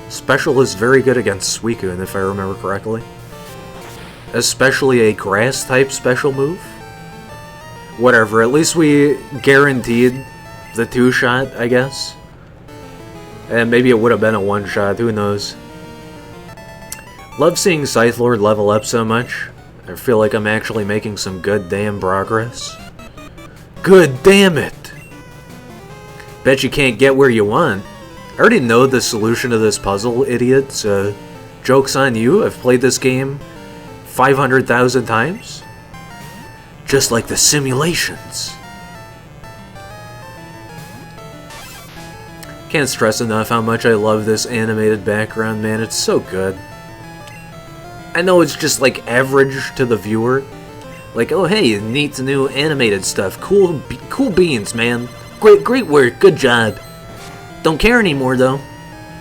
Special is very good against Suicune, if I remember correctly. Especially a grass-type special move. Whatever, at least we guaranteed the 2-shot, I guess. And maybe it would have been a 1-shot, who knows. Love seeing Scythelord level up so much. I feel like I'm actually making some good damn progress. Good damn it! Bet you can't get where you want. I already know the solution to this puzzle, idiot, so joke's on you. I've played this game 500,000 times. Just like the simulations. Can't stress enough how much I love this animated background, man. It's so good. I know it's just like average to the viewer. Like, oh hey, neat new animated stuff. Cool beans, man. Great work. Good job. Don't care anymore though.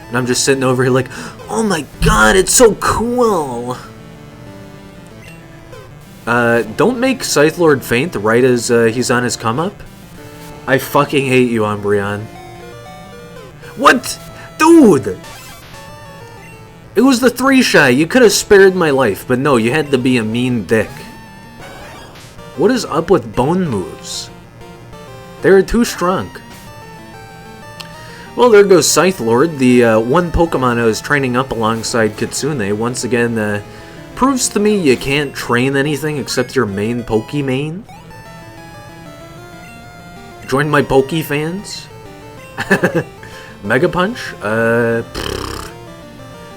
And I'm just sitting over here like, oh my god, it's so cool. Don't make Scythelord faint right as he's on his come up. I fucking hate you, Umbreon. What? Dude! It was the 3-shot. You could have spared my life, but no, you had to be a mean dick. What is up with bone moves? They're too strong. Well, there goes Scythelord, the one Pokemon I was training up alongside Kitsune. Once again, proves to me you can't train anything except your main Pokemon. Join my Pokefans. Mega Punch?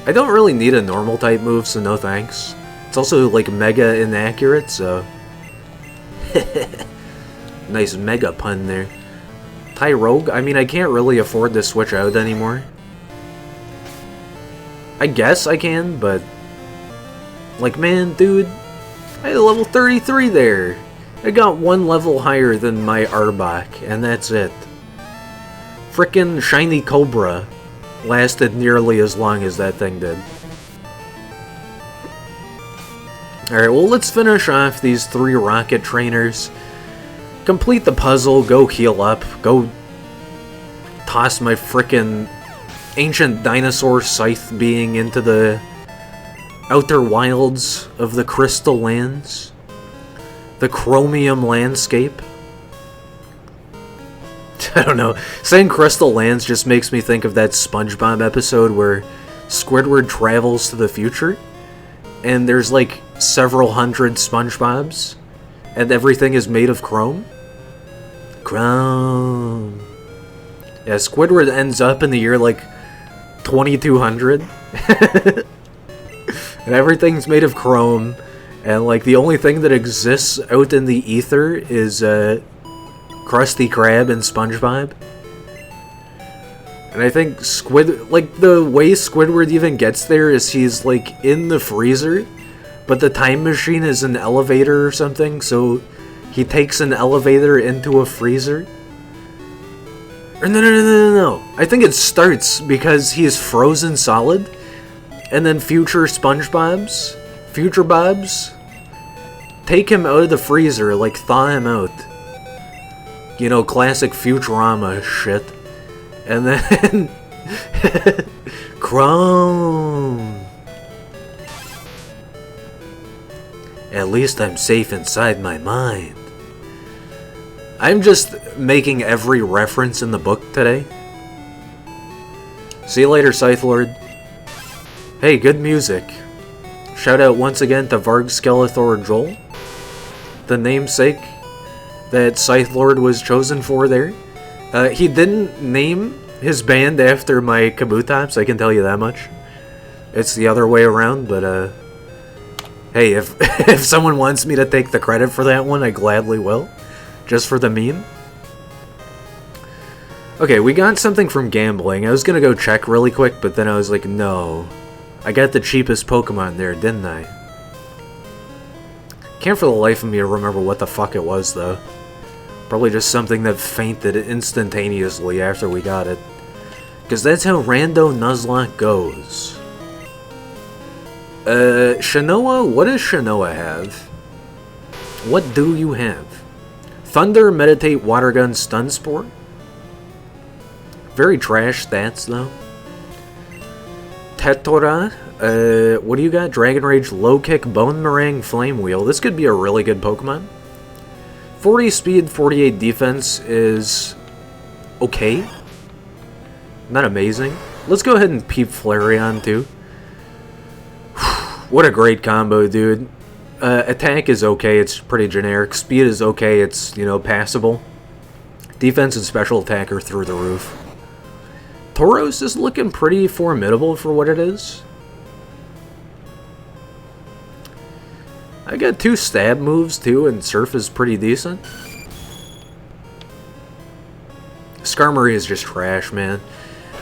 I don't really need a normal type move, so no thanks. It's also like mega inaccurate, so... Nice mega pun there. Tyrogue? I mean, I can't really afford to switch out anymore. I guess I can, but... Like, man, dude, I had a level 33 there. I got one level higher than my Arbok, and that's it. Frickin' Shiny Cobra lasted nearly as long as that thing did. Alright, well, let's finish off these 3 rocket trainers. Complete the puzzle, go heal up, go toss my frickin' ancient dinosaur scythe being into the outer wilds of the Crystal Lands. The Chromium Landscape. I don't know. Saying Crystal Lands just makes me think of that SpongeBob episode where Squidward travels to the future, and there's like several hundred SpongeBobs, and everything is made of chrome. Chrome. Yeah, Squidward ends up in the year like 2200. And everything's made of chrome, and like the only thing that exists out in the ether is Krusty Krab and SpongeBob. And I think the way Squidward even gets there is he's like in the freezer, but the time machine is an elevator or something, so he takes an elevator into a freezer. Or no. I think it starts because he is frozen solid, and then future Bobs, take him out of the freezer, like thaw him out. You know, classic Futurama shit. And then... Chrome! At least I'm safe inside my mind. I'm just making every reference in the book today. See you later, Scythe Lord. Hey, good music. Shout out once again to Varg Skeletor Joel, the namesake that Scythe Lord was chosen for there. He didn't name his band after my Kabutops, I can tell you that much. It's the other way around, but hey, if if someone wants me to take the credit for that one, I gladly will. Just for the meme. Okay, we got something from gambling. I was gonna go check really quick, but then I was like, no. I got the cheapest Pokemon there, didn't I? Can't for the life of me remember what the fuck it was, though. Probably just something that fainted instantaneously after we got it. Because that's how Rando Nuzlocke goes. Shinoa? What does Shinoa have? What do you have? Thunder, Meditate, Water Gun, Stun Spore? Very trash stats, though. Tetora, what do you got? Dragon Rage, Low Kick, Bone Meringue, Flame Wheel. This could be a really good Pokemon. 40 speed, 48 defense is okay. Not amazing. Let's go ahead and peep Flareon, too. What a great combo, dude. Attack is okay, it's pretty generic. Speed is okay, it's, you know, passable. Defense and special attack are through the roof. Tauros is looking pretty formidable for what it is. I got 2 stab moves too, and Surf is pretty decent. Skarmory is just trash, man.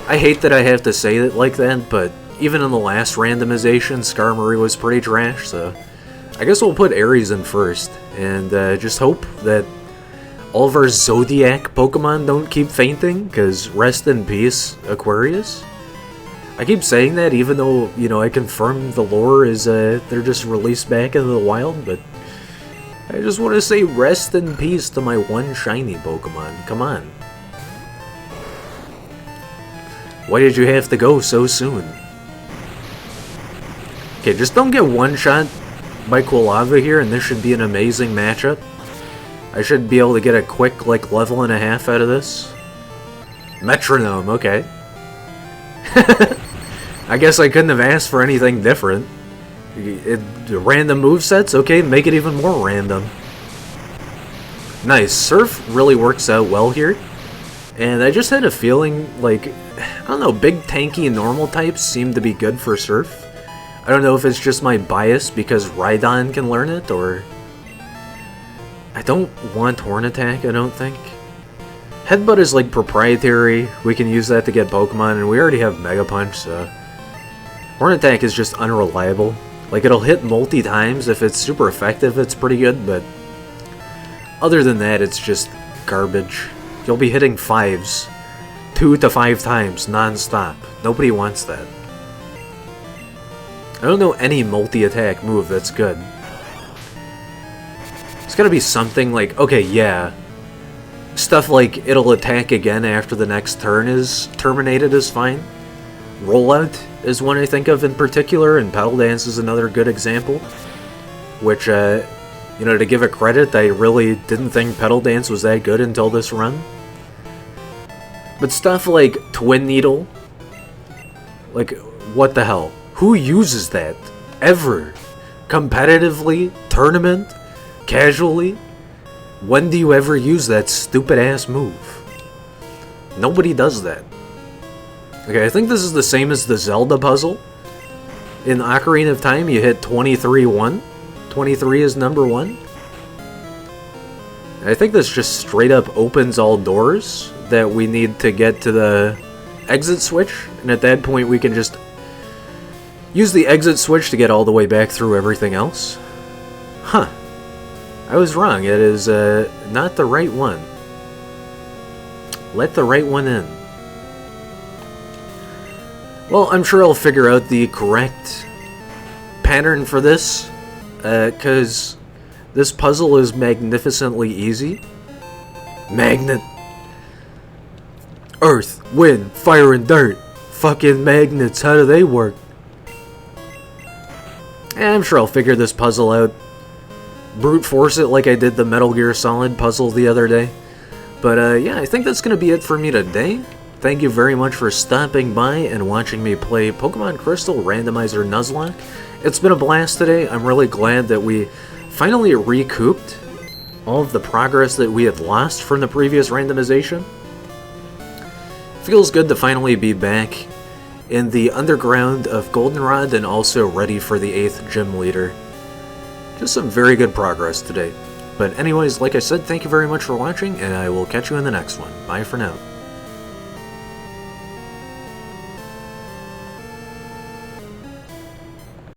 I hate that I have to say it like that, but even in the last randomization, Skarmory was pretty trash, so I guess we'll put Aries in first, and just hope that all of our Zodiac Pokemon don't keep fainting, because rest in peace, Aquarius. I keep saying that even though, you know, I confirm the lore is, they're just released back into the wild, but I just want to say rest in peace to my one shiny Pokemon. Come on. Why did you have to go so soon? Okay, just don't get one-shot by Quilava here, and this should be an amazing matchup. I should be able to get a quick, like, level and a half out of this. Metronome, okay. I guess I couldn't have asked for anything different. Random movesets? Okay, make it even more random. Nice. Surf really works out well here. And I just had a feeling, like, I don't know, big tanky normal types seem to be good for Surf. I don't know if it's just my bias because Rhydon can learn it, or... I don't want Horn Attack, I don't think. Headbutt is like proprietary, we can use that to get Pokemon, and we already have Mega Punch, so... Horn Attack is just unreliable. Like, it'll hit multi-times, if it's super effective, it's pretty good, but... Other than that, it's just garbage. You'll be hitting 5s. 2 to 5 times, non-stop. Nobody wants that. I don't know any multi-attack move that's good. It's gotta be something like, okay, yeah. Stuff like, it'll attack again after the next turn is terminated is fine. Rollout is one I think of in particular, and Petal Dance is another good example. Which, you know, to give it credit, I really didn't think Petal Dance was that good until this run. But stuff like Twin Needle, like, what the hell? Who uses that? Ever? Competitively? Tournament? Casually? When do you ever use that stupid-ass move? Nobody does that. Okay, I think this is the same as the Zelda puzzle. In Ocarina of Time, you hit 23-1. 23 is number 1. I think this just straight up opens all doors that we need to get to the exit switch, and at that point we can just use the exit switch to get all the way back through everything else. Huh. I was wrong. It is not the right one. Let the right one in. Well, I'm sure I'll figure out the correct pattern for this, because this puzzle is magnificently easy. Magnet. Earth, wind, fire, and dirt. Fucking magnets, how do they work? I'm sure I'll figure this puzzle out. Brute force it like I did the Metal Gear Solid puzzle the other day. But yeah, I think that's going to be it for me today. thank you very much for stopping by and watching me play Pokemon Crystal Randomizer Nuzlocke. It's been a blast today. I'm really glad that we finally recouped all of the progress that we had lost from the previous randomization. Feels good to finally be back in the underground of Goldenrod and also ready for the 8th gym leader. Just some very good progress today. But anyways, like I said, thank you very much for watching, and I will catch you in the next one. Bye for now.